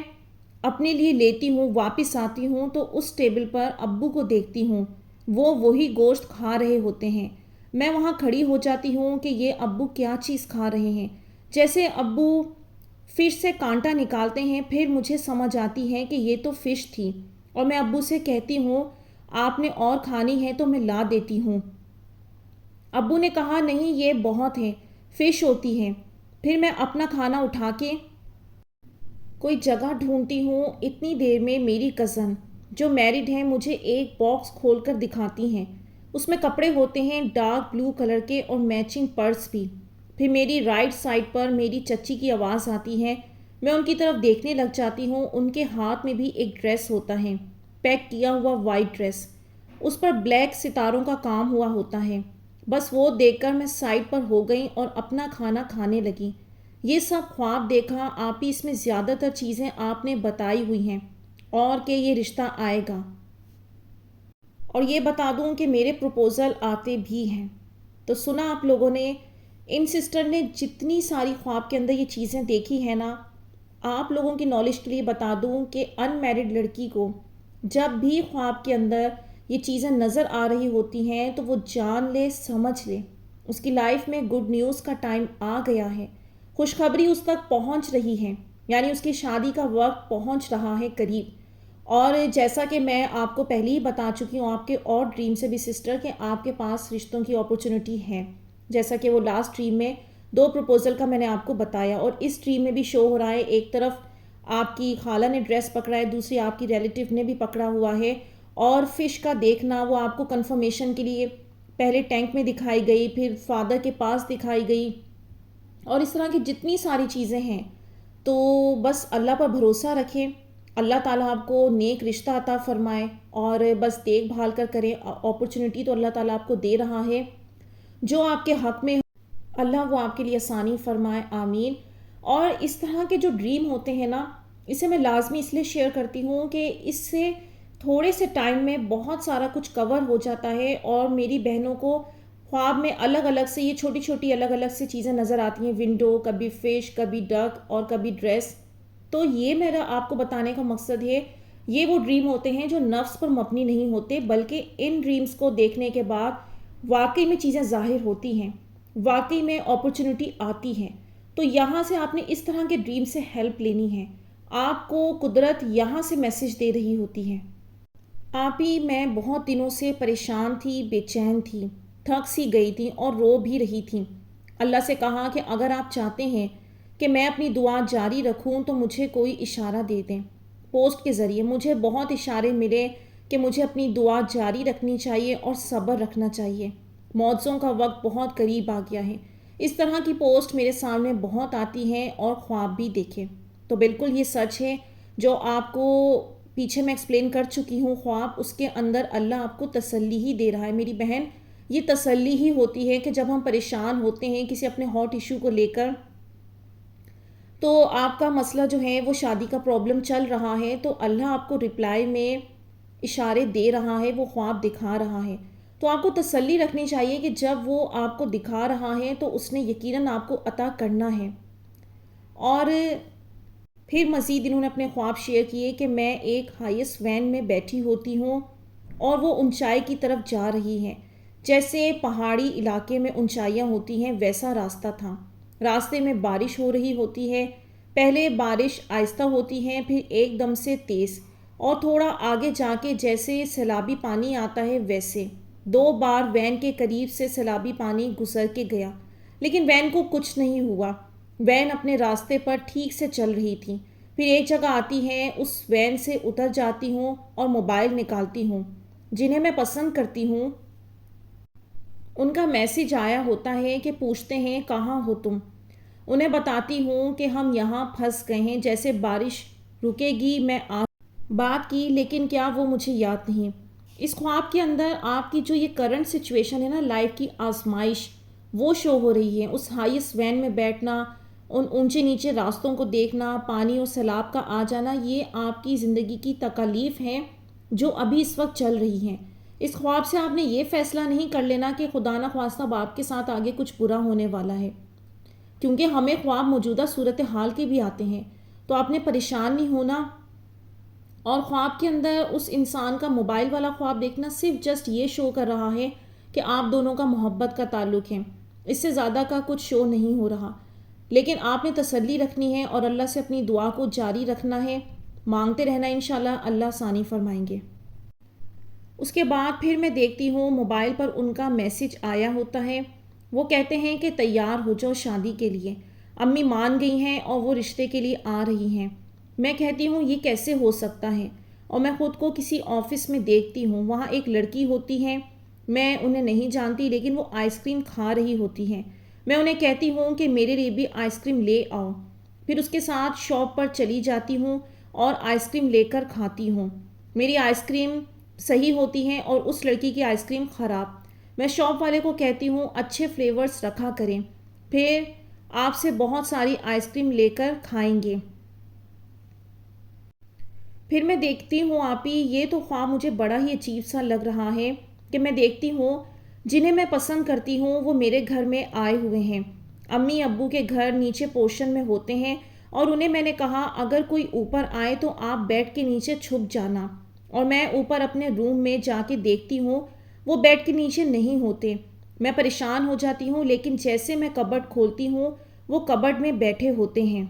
[SPEAKER 1] اپنے لیے لیتی ہوں واپس آتی ہوں تو اس ٹیبل پر ابو کو دیکھتی ہوں، وہ وہی گوشت کھا رہے ہوتے ہیں۔ میں وہاں کھڑی ہو جاتی ہوں کہ یہ ابو کیا چیز کھا رہے ہیں، جیسے ابو فش سے کانٹا نکالتے ہیں۔ پھر مجھے سمجھ آتی ہے کہ یہ تو فش تھی، اور میں ابو سے کہتی ہوں آپ نے اور کھانی ہے تو میں لا دیتی ہوں۔ ابو نے کہا نہیں یہ بہت ہے، فش ہوتی ہے۔ پھر میں اپنا کھانا اٹھا کے کوئی جگہ ڈھونڈتی ہوں، اتنی دیر میں میری کزن جو میرڈ ہیں مجھے ایک باکس کھول کر دکھاتی ہیں. اس میں کپڑے ہوتے ہیں ڈارک بلو کلر کے اور میچنگ پرس بھی. پھر میری رائٹ سائڈ پر میری چچی کی آواز آتی ہے. میں ان کی طرف دیکھنے لگ جاتی ہوں. ان کے ہاتھ میں بھی ایک ڈریس ہوتا ہے، پیک کیا ہوا وائٹ ڈریس. اس پر بلیک ستاروں کا کام ہوا ہوتا ہے. بس وہ دیکھ کر میں سائڈ پر ہو گئی اور اپنا کھانا کھانے لگی. یہ سب خواب دیکھا آپ ہی، اس میں زیادہ تر چیزیں آپ نے بتائی ہوئی ہیں اور کہ یہ رشتہ آئے گا. اور یہ بتا دوں کہ میرے پروپوزل آتے بھی ہیں. تو سنا آپ لوگوں نے، ان سسٹر نے جتنی ساری خواب کے اندر یہ چیزیں دیکھی ہیں نا. آپ لوگوں کی نالج کے لیے بتا دوں کہ ان میرڈ لڑکی کو جب بھی خواب کے اندر یہ چیزیں نظر آ رہی ہوتی ہیں تو وہ جان لے، سمجھ لے اس کی لائف میں گڈ نیوز کا ٹائم آ گیا ہے. خوشخبری اس تک پہنچ رہی ہے، یعنی اس کی شادی کا وقت پہنچ رہا ہے قریب. اور جیسا کہ میں آپ کو پہلے ہی بتا چکی ہوں آپ کے اور ڈریم سے بھی سسٹر، کہ آپ کے پاس رشتوں کی اپرچونٹی ہے. جیسا کہ وہ لاسٹ ڈریم میں 2 پروپوزل کا میں نے آپ کو بتایا، اور اس ڈریم میں بھی شو ہو رہا ہے. ایک طرف آپ کی خالہ نے ڈریس پکڑا ہے، دوسری آپ کی ریلیٹیو نے بھی پکڑا ہوا ہے. اور فش کا دیکھنا وہ آپ کو کنفرمیشن کے لیے پہلے ٹینک میں دکھائی گئی، پھر فادر کے پاس دکھائی گئی، اور اس طرح کی جتنی ساری چیزیں ہیں. تو بس اللہ پر بھروسہ رکھیں، اللہ تعالیٰ آپ کو نیک رشتہ عطا فرمائے، اور بس دیکھ بھال کر کریں. اپرچونٹی تو اللہ تعالیٰ آپ کو دے رہا ہے، جو آپ کے حق میں اللہ وہ آپ کے لیے آسانی فرمائے، آمین. اور اس طرح کے جو ڈریم ہوتے ہیں نا، اسے میں لازمی اس لیے شیئر کرتی ہوں کہ اس سے تھوڑے سے ٹائم میں بہت سارا کچھ کور ہو جاتا ہے. اور میری بہنوں کو خواب میں الگ الگ سے یہ چھوٹی چھوٹی الگ الگ سے چیزیں نظر آتی ہیں، ونڈو، کبھی فش، کبھی ڈک، اور کبھی ڈریس. تو یہ میرا آپ کو بتانے کا مقصد ہے، یہ وہ ڈریم ہوتے ہیں جو نفس پر مبنی نہیں ہوتے، بلکہ ان ڈریمز کو دیکھنے کے بعد واقعی میں چیزیں ظاہر ہوتی ہیں، واقعی میں اپرچونٹی آتی ہے. تو یہاں سے آپ نے اس طرح کے ڈریم سے ہیلپ لینی ہے. آپ کو قدرت یہاں سے میسج دے رہی ہوتی ہے. آپ ہی، میں بہت دنوں سے پریشان تھی، بے چین تھی، تھک سی گئی تھی اور رو بھی رہی تھی. اللہ سے کہا کہ اگر آپ چاہتے ہیں کہ میں اپنی دعا جاری رکھوں تو مجھے کوئی اشارہ دے دیں. پوسٹ کے ذریعے مجھے بہت اشارے ملے کہ مجھے اپنی دعا جاری رکھنی چاہیے اور صبر رکھنا چاہیے. معجزوں کا وقت بہت قریب آ گیا ہے. اس طرح کی پوسٹ میرے سامنے بہت آتی ہیں اور خواب بھی دیکھے. تو بالکل یہ سچ ہے جو آپ کو پیچھے میں ایکسپلین کر چکی ہوں. خواب اس کے اندر اللہ آپ کو تسلی ہی دے رہا ہے میری بہن. یہ تسلی ہی ہوتی ہے کہ جب ہم پریشان ہوتے ہیں کسی اپنے ہاٹ ایشو کو لے کر، تو آپ کا مسئلہ جو ہے وہ شادی کا پرابلم چل رہا ہے، تو اللہ آپ کو رپلائی میں اشارے دے رہا ہے، وہ خواب دکھا رہا ہے. تو آپ کو تسلی رکھنی چاہیے کہ جب وہ آپ کو دکھا رہا ہے تو اس نے یقیناً آپ کو عطا کرنا ہے. اور پھر مزید انہوں نے اپنے خواب شیئر کیے کہ میں ایک ہائیسٹ وین میں بیٹھی ہوتی ہوں اور وہ اونچائی کی طرف جا رہی ہے. جیسے پہاڑی علاقے میں اونچائیاں ہوتی ہیں ویسا راستہ تھا. راستے میں بارش ہو رہی ہوتی ہے. پہلے بارش آہستہ ہوتی ہے، پھر ایک دم سے تیز، اور تھوڑا آگے جا کے جیسے سیلابی پانی آتا ہے ویسے. 2 بار وین کے قریب سے سیلابی پانی گزر کے گیا، لیکن وین کو کچھ نہیں ہوا. وین اپنے راستے پر ٹھیک سے چل رہی تھی. پھر ایک جگہ آتی ہے، اس وین سے اتر جاتی ہوں اور موبائل نکالتی ہوں. جنہیں میں پسند کرتی ہوں ان کا میسج آیا ہوتا ہے کہ پوچھتے ہیں کہاں ہو تم. انہیں بتاتی ہوں کہ ہم یہاں پھنس گئے ہیں، جیسے بارش رکے گی میں بات کی، لیکن کیا وہ مجھے یاد نہیں. اس خواب کے اندر آپ کی جو یہ کرنٹ سچویشن ہے نا، لائف کی آزمائش، وہ شو ہو رہی ہے. اس ہائیسٹ وین میں بیٹھنا، ان اونچے نیچے راستوں کو دیکھنا، پانی اور سیلاب کا آ جانا، یہ آپ کی زندگی کی تکالیف ہیں جو ابھی اس وقت چل رہی ہیں. اس خواب سے آپ نے یہ فیصلہ نہیں کر لینا کہ خدا نہ خواستہ آپ کے ساتھ آگے کچھ برا ہونے والا ہے، کیونکہ ہمیں خواب موجودہ صورتحال کے بھی آتے ہیں. تو آپ نے پریشان نہیں ہونا. اور خواب کے اندر اس انسان کا موبائل والا خواب دیکھنا صرف جسٹ یہ شو کر رہا ہے کہ آپ دونوں کا محبت کا تعلق ہے. اس سے زیادہ کا کچھ شو نہیں ہو رہا. لیکن آپ نے تسلی رکھنی ہے اور اللہ سے اپنی دعا کو جاری رکھنا ہے، مانگتے رہنا، انشاءاللہ اللہ آسانی فرمائیں گے. اس کے بعد پھر میں دیکھتی ہوں موبائل پر ان کا میسج آیا ہوتا ہے. وہ کہتے ہیں کہ تیار ہو جاؤ شادی کے لیے، امی مان گئی ہیں اور وہ رشتے کے لیے آ رہی ہیں. میں کہتی ہوں یہ کیسے ہو سکتا ہے، اور میں خود کو کسی آفس میں دیکھتی ہوں، وہاں ایک لڑکی ہوتی ہے، میں انہیں نہیں جانتی لیکن وہ آئس کریم کھا رہی ہوتی ہیں۔ میں انہیں کہتی ہوں کہ میرے لیے بھی آئس کریم لے آؤ، پھر اس کے ساتھ شاپ پر چلی جاتی ہوں اور آئس کریم لے کر کھاتی ہوں۔ میری آئس کریم صحیح ہوتی ہیں اور اس لڑکی کی آئس کریم خراب۔ میں شاپ والے کو کہتی ہوں اچھے فلیورز رکھا کریں، پھر آپ سے بہت ساری آئس کریم لے کر کھائیں گے۔ پھر میں دیکھتی ہوں آپی یہ تو خواب مجھے بڑا ہی عجیب سا لگ رہا ہے کہ میں دیکھتی ہوں جنہیں میں پسند کرتی ہوں وہ میرے گھر میں آئے ہوئے ہیں۔ امی ابو کے گھر نیچے پورشن میں ہوتے ہیں اور انہیں میں نے کہا اگر کوئی اوپر آئے تو آپ بیڈ کے نیچے چھپ جانا، اور میں اوپر اپنے روم میں جا کے دیکھتی ہوں وہ بیڈ کے نیچے نہیں ہوتے۔ میں پریشان ہو جاتی ہوں لیکن جیسے میں کبڈ کھولتی ہوں وہ کبڈ میں بیٹھے ہوتے ہیں۔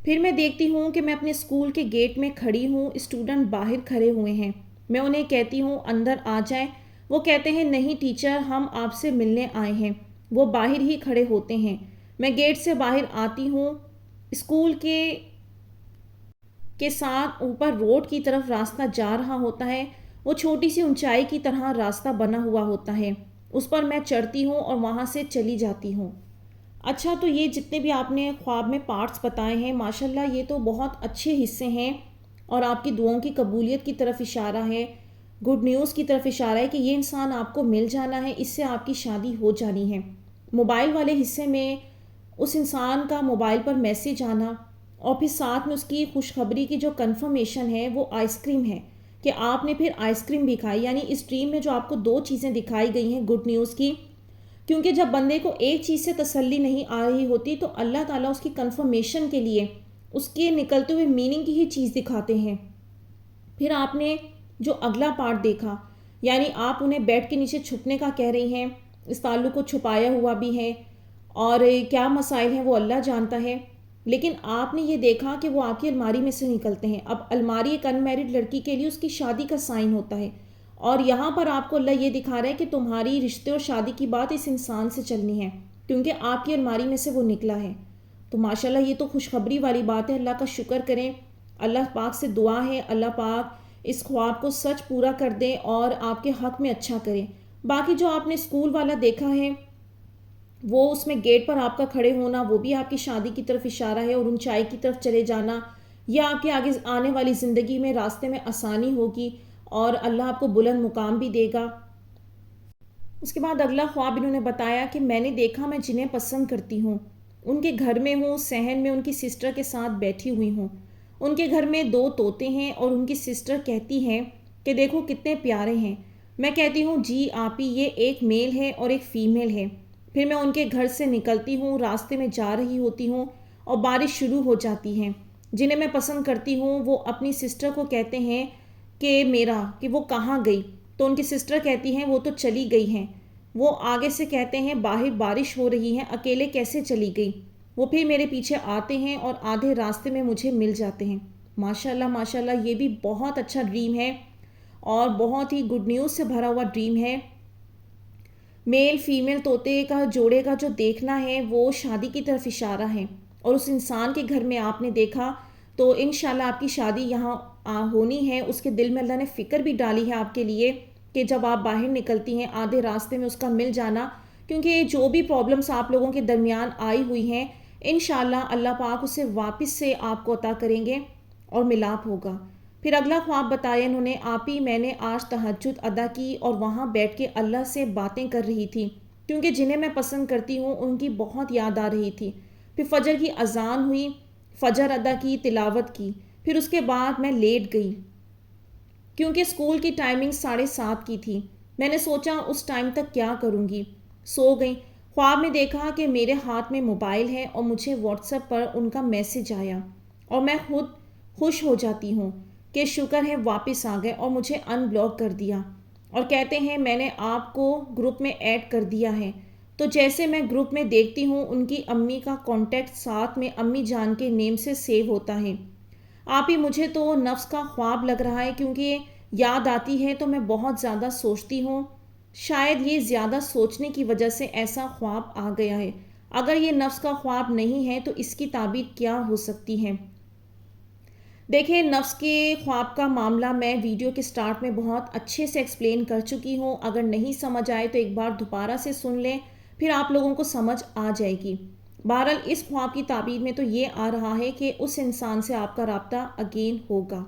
[SPEAKER 1] پھر میں دیکھتی ہوں کہ میں اپنے اسکول کے گیٹ میں کھڑی ہوں، اسٹوڈنٹ باہر کھڑے ہوئے ہیں۔ میں انہیں کہتی ہوں اندر آ جائیں، وہ کہتے ہیں نہیں ٹیچر ہم آپ سے ملنے آئے ہیں۔ وہ باہر ہی کھڑے ہوتے ہیں۔ میں گیٹ سے باہر آتی ہوں، اسکول کے ساتھ اوپر روڈ کی طرف راستہ جا رہا ہوتا ہے، وہ چھوٹی سی اونچائی کی طرح راستہ بنا ہوا ہوتا ہے، اس پر میں چڑھتی ہوں اور وہاں سے چلی جاتی ہوں۔ اچھا تو یہ جتنے بھی آپ نے خواب میں پارٹس بتائے ہیں ماشاءاللہ یہ تو بہت اچھے حصے ہیں اور آپ کی دعاؤں کی قبولیت کی طرف اشارہ ہے، گڈ نیوز کی طرف اشارہ ہے کہ یہ انسان آپ کو مل جانا ہے، اس سے آپ کی شادی ہو جانی ہے۔ موبائل والے حصے میں اس انسان کا موبائل پر میسیج آنا اور پھر ساتھ میں اس کی خوشخبری کی جو کنفرمیشن ہے وہ آئس کریم ہے کہ آپ نے پھر آئس کریم بھی کھائی، یعنی اس ڈریم میں جو آپ کو دو چیزیں دکھائی گئی ہیں گڈ نیوز کی، کیونکہ جب بندے کو ایک چیز سے تسلی نہیں آ رہی ہوتی تو اللہ تعالیٰ اس کی کنفرمیشن کے لیے اس کے نکلتے ہوئے میننگ کی ہی چیز دکھاتے ہیں۔ پھر آپ نے جو اگلا پارٹ دیکھا، یعنی آپ انہیں بیڈ کے نیچے چھپنے کا کہہ رہی ہیں، اس تعلق کو چھپایا ہوا بھی ہے اور کیا مسائل ہیں وہ اللہ جانتا ہے، لیکن آپ نے یہ دیکھا کہ وہ آپ کی الماری میں سے نکلتے ہیں۔ اب الماری ایک انمیرڈ لڑکی کے لیے اس کی شادی کا سائن ہوتا ہے، اور یہاں پر آپ کو اللہ یہ دکھا رہا ہے کہ تمہاری رشتے اور شادی کی بات اس انسان سے چلنی ہے کیونکہ آپ کی الماری میں سے وہ نکلا ہے۔ تو ماشاءاللہ یہ تو خوشخبری والی بات ہے، اللہ کا شکر کریں، اللہ پاک سے دعا ہے اللہ پاک اس خواب کو سچ پورا کر دیں اور آپ کے حق میں اچھا کریں۔ باقی جو آپ نے اسکول والا دیکھا ہے وہ اس میں گیٹ پر آپ کا کھڑے ہونا وہ بھی آپ کی شادی کی طرف اشارہ ہے، اور اونچائی کی طرف چلے جانا یا آپ کے آگے آنے والی زندگی میں راستے میں آسانی ہوگی اور اللہ آپ کو بلند مقام بھی دے گا۔ اس کے بعد اگلا خواب انہوں نے بتایا کہ میں نے دیکھا میں جنہیں پسند کرتی ہوں ان کے گھر میں ہوں، صحن میں ان کی سسٹر کے ساتھ بیٹھی ہوئی ہوں۔ ان کے گھر میں دو طوطے ہیں اور ان کی سسٹر کہتی ہے کہ دیکھو کتنے پیارے ہیں۔ میں کہتی ہوں جی آپی یہ ایک میل ہے اور ایک فیمیل ہے۔ پھر میں ان کے گھر سے نکلتی ہوں، راستے میں جا رہی ہوتی ہوں اور بارش شروع ہو جاتی ہے۔ جنہیں میں پسند کرتی ہوں وہ اپنی سسٹر کو کہتے ہیں کہ وہ کہاں گئی، تو ان کی سسٹر کہتی ہیں وہ تو چلی گئی ہیں۔ وہ آگے سے کہتے ہیں باہر بارش ہو رہی ہے اکیلے کیسے چلی گئی۔ وہ پھر میرے پیچھے آتے ہیں اور آدھے راستے میں مجھے مل جاتے ہیں۔ ماشاءاللہ ماشاءاللہ یہ بھی بہت اچھا ڈریم ہے اور بہت ہی گڈ نیوز سے بھرا ہوا ڈریم ہے۔ میل فیمیل طوطے کا جوڑے کا جو دیکھنا ہے وہ شادی کی طرف اشارہ ہے، اور اس انسان کے گھر میں آپ نے دیکھا تو انشاءاللہ آپ کی شادی یہاں ہونی ہے۔ اس کے دل میں اللہ نے فکر بھی ڈالی ہے آپ کے لیے کہ جب آپ باہر نکلتی ہیں آدھے راستے میں اس کا مل جانا، کیونکہ جو بھی پرابلمس آپ لوگوں کے درمیان آئی ہوئی ہیں انشاءاللہ اللہ پاک اسے واپس سے آپ کو عطا کریں گے اور ملاپ ہوگا۔ پھر اگلا خواب بتایا انہوں نے آپی میں نے آج تہجد ادا کی اور وہاں بیٹھ کے اللہ سے باتیں کر رہی تھی کیونکہ جنہیں میں پسند کرتی ہوں ان کی بہت یاد آ رہی تھی۔ پھر فجر کی اذان ہوئی، فجر ادا کی، تلاوت کی، پھر اس کے بعد میں لیٹ گئی کیونکہ اسکول کی ٹائمنگ 7:30 کی تھی۔ میں نے سوچا اس ٹائم تک کیا کروں گی، سو گئی۔ خواب میں دیکھا کہ میرے ہاتھ میں موبائل ہے اور مجھے واٹس ایپ پر ان کا میسج آیا اور میں خود خوش ہو جاتی ہوں کہ شکر ہے واپس آ گئے، اور مجھے ان بلاک کر دیا اور کہتے ہیں میں نے آپ کو گروپ میں ایڈ کر دیا ہے۔ تو جیسے میں گروپ میں دیکھتی ہوں ان کی امی کا کانٹیکٹ ساتھ میں امی جان کے نیم سے سیو ہوتا ہے۔ آپ ہی مجھے تو نفس کا خواب لگ رہا ہے کیونکہ یاد آتی ہے تو میں بہت زیادہ سوچتی ہوں، شاید یہ زیادہ سوچنے کی وجہ سے ایسا خواب آ گیا ہے۔ اگر یہ نفس کا خواب نہیں ہے تو اس کی تعبیر کیا ہو سکتی ہے؟ دیکھیں، نفس کے خواب کا معاملہ میں ویڈیو کے سٹارٹ میں بہت اچھے سے ایکسپلین کر چکی ہوں. اگر نہیں سمجھ آئے تو ایک بار دوبارہ سے سن لیں، پھر آپ لوگوں کو سمجھ آ جائے گی. بہرحال اس خواب کی تعبیر میں تو یہ آ رہا ہے کہ اس انسان سے آپ کا رابطہ اگین ہوگا.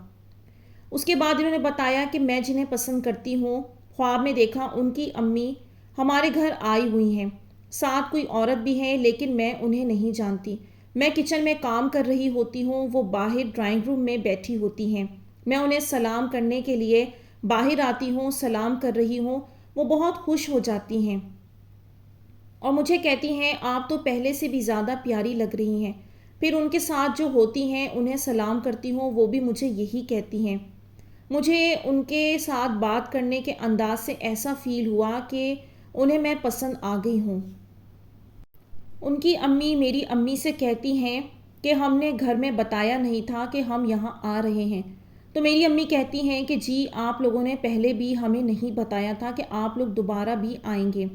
[SPEAKER 1] اس کے بعد انہوں نے بتایا کہ میں جنہیں پسند کرتی ہوں، خواب میں دیکھا ان کی امی ہمارے گھر آئی ہوئی ہیں. ساتھ کوئی عورت بھی ہے لیکن میں انہیں نہیں جانتی. میں کچن میں کام کر رہی ہوتی ہوں، وہ باہر ڈرائنگ روم میں بیٹھی ہوتی ہیں. میں انہیں سلام کرنے کے لیے باہر آتی ہوں، سلام کر رہی ہوں. وہ بہت خوش ہو جاتی ہیں اور مجھے کہتی ہیں آپ تو پہلے سے بھی زیادہ پیاری لگ رہی ہیں. پھر ان کے ساتھ جو ہوتی ہیں انہیں سلام کرتی ہوں، وہ بھی مجھے یہی کہتی ہیں. مجھے ان کے ساتھ بات کرنے کے انداز سے ایسا فیل ہوا کہ انہیں میں پسند آ گئی ہوں. ان کی امی میری امی سے کہتی ہیں کہ ہم نے گھر میں بتایا نہیں تھا کہ ہم یہاں آ رہے ہیں. تو میری امی کہتی ہیں کہ جی آپ لوگوں نے پہلے بھی ہمیں نہیں بتایا تھا کہ آپ لوگ دوبارہ بھی آئیں گے.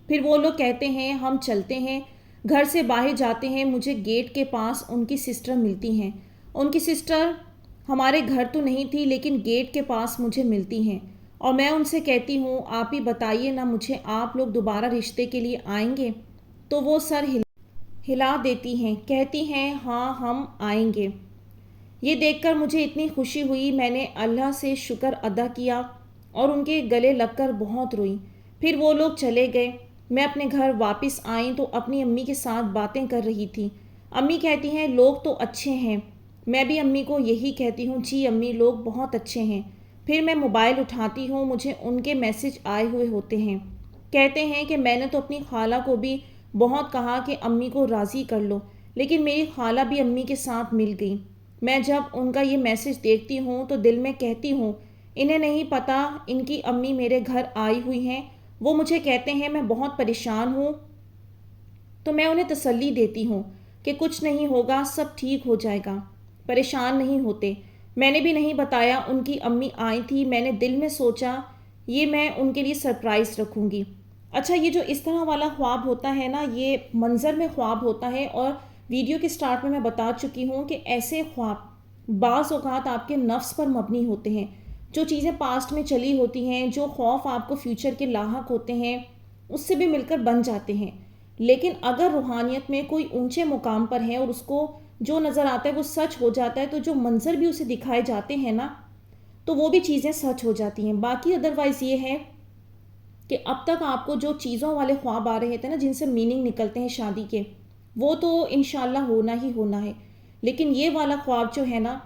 [SPEAKER 1] پھر وہ لوگ کہتے ہیں ہم چلتے ہیں. گھر سے باہر جاتے ہیں، مجھے گیٹ کے پاس ان کی سسٹر ملتی ہیں. ان کی سسٹر ہمارے گھر تو نہیں تھی لیکن گیٹ کے پاس مجھے ملتی ہیں اور میں ان سے کہتی ہوں آپ ہی بتائیے نا مجھے، آپ لوگ دوبارہ رشتے کے لیے آئیں گے؟ تو وہ سر ہلا دیتی ہیں، کہتی ہیں ہاں ہم آئیں گے. یہ دیکھ کر مجھے اتنی خوشی ہوئی، میں نے اللہ سے شکر ادا کیا اور ان کے گلے لگ کر بہت روئی. پھر وہ لوگ چلے گئے. میں اپنے گھر واپس آئی تو اپنی امی کے ساتھ باتیں کر رہی تھی. امی کہتی ہیں لوگ تو اچھے ہیں. میں بھی امی کو یہی کہتی ہوں جی امی لوگ بہت اچھے ہیں. پھر میں موبائل اٹھاتی ہوں، مجھے ان کے میسج آئے ہوئے ہوتے ہیں. کہتے ہیں کہ میں نے تو اپنی خالہ کو بھی بہت کہا کہ امی کو راضی کر لو، لیکن میری خالہ بھی امی کے ساتھ مل گئی. میں جب ان کا یہ میسج دیکھتی ہوں تو دل میں کہتی ہوں انہیں نہیں پتہ ان کی امی میرے گھر آئی ہوئی ہیں. وہ مجھے کہتے ہیں میں بہت پریشان ہوں تو میں انہیں تسلی دیتی ہوں کہ کچھ نہیں ہوگا، سب ٹھیک ہو جائے گا، پریشان نہیں ہوتے. میں نے بھی نہیں بتایا ان کی امی آئی تھی. میں نے دل میں سوچا یہ میں ان کے لیے سرپرائز رکھوں گی. اچھا، یہ جو اس طرح والا خواب ہوتا ہے نا، یہ منظر میں خواب ہوتا ہے اور ویڈیو کے سٹارٹ میں بتا چکی ہوں کہ ایسے خواب بعض اوقات آپ کے نفس پر مبنی ہوتے ہیں. جو چیزیں پاسٹ میں چلی ہوتی ہیں، جو خوف آپ کو فیوچر کے لاحق ہوتے ہیں، اس سے بھی مل کر بن جاتے ہیں. لیکن اگر روحانیت میں کوئی اونچے مقام پر ہے اور اس کو جو نظر آتا ہے وہ سچ ہو جاتا ہے، تو جو منظر بھی اسے دکھائے جاتے ہیں نا، تو وہ بھی چیزیں سچ ہو جاتی ہیں. باقی ادروائز یہ ہے کہ اب تک آپ کو جو چیزوں والے خواب آ رہے تھے نا، جن سے میننگ نکلتے ہیں شادی کے، وہ تو انشاءاللہ ہونا ہی ہونا ہے. لیکن یہ والا خواب جو ہے نا،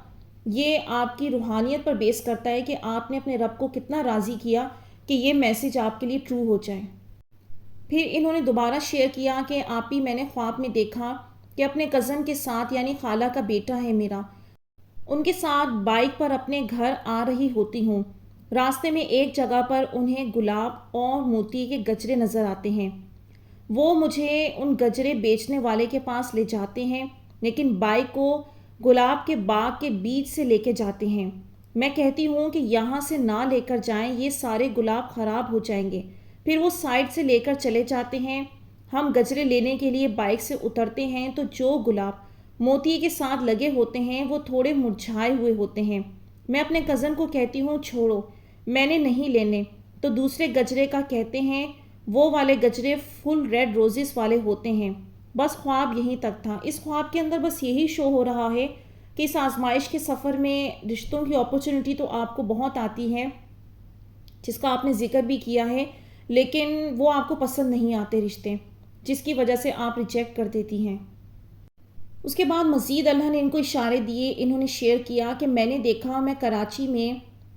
[SPEAKER 1] یہ آپ کی روحانیت پر بیس کرتا ہے کہ آپ نے اپنے رب کو کتنا راضی کیا کہ یہ میسج آپ کے لیے ٹرو ہو جائے. پھر انہوں نے دوبارہ شیئر کیا کہ آپ ہی میں نے خواب میں دیکھا کہ اپنے کزن کے ساتھ، یعنی خالہ کا بیٹا ہے میرا، ان کے ساتھ بائک پر اپنے گھر آ رہی ہوتی ہوں. راستے میں ایک جگہ پر انہیں گلاب اور موتی کے گجرے نظر آتے ہیں. وہ مجھے ان گجرے بیچنے والے کے پاس لے جاتے ہیں، لیکن بائک کو گلاب کے باغ کے بیچ سے لے کے جاتے ہیں. میں کہتی ہوں کہ یہاں سے نہ لے کر جائیں، یہ سارے گلاب خراب ہو جائیں گے. پھر وہ سائڈ سے لے کر چلے جاتے ہیں. ہم گجرے لینے کے لیے بائک سے اترتے ہیں تو جو گلاب موتی کے ساتھ لگے ہوتے ہیں وہ تھوڑے مرجھائے ہوئے ہوتے ہیں. میں اپنے کزن کو کہتی ہوں چھوڑو، میں نے نہیں لینے. تو دوسرے گجرے کا کہتے ہیں وہ والے گجرے فل ریڈ روزز والے ہوتے ہیں. بس خواب یہیں تک تھا. اس خواب کے اندر بس یہی شو ہو رہا ہے کہ اس آزمائش کے سفر میں رشتوں کی اپرچونٹی تو آپ کو بہت آتی ہے، جس کا آپ نے ذکر بھی کیا ہے، لیکن وہ آپ کو پسند نہیں آتے رشتے، جس کی وجہ سے آپ ریجیکٹ کر دیتی ہیں. اس کے بعد مزید اللہ نے ان کو اشارے دیے. انہوں نے شیئر کیا کہ میں نے دیکھا میں کراچی میں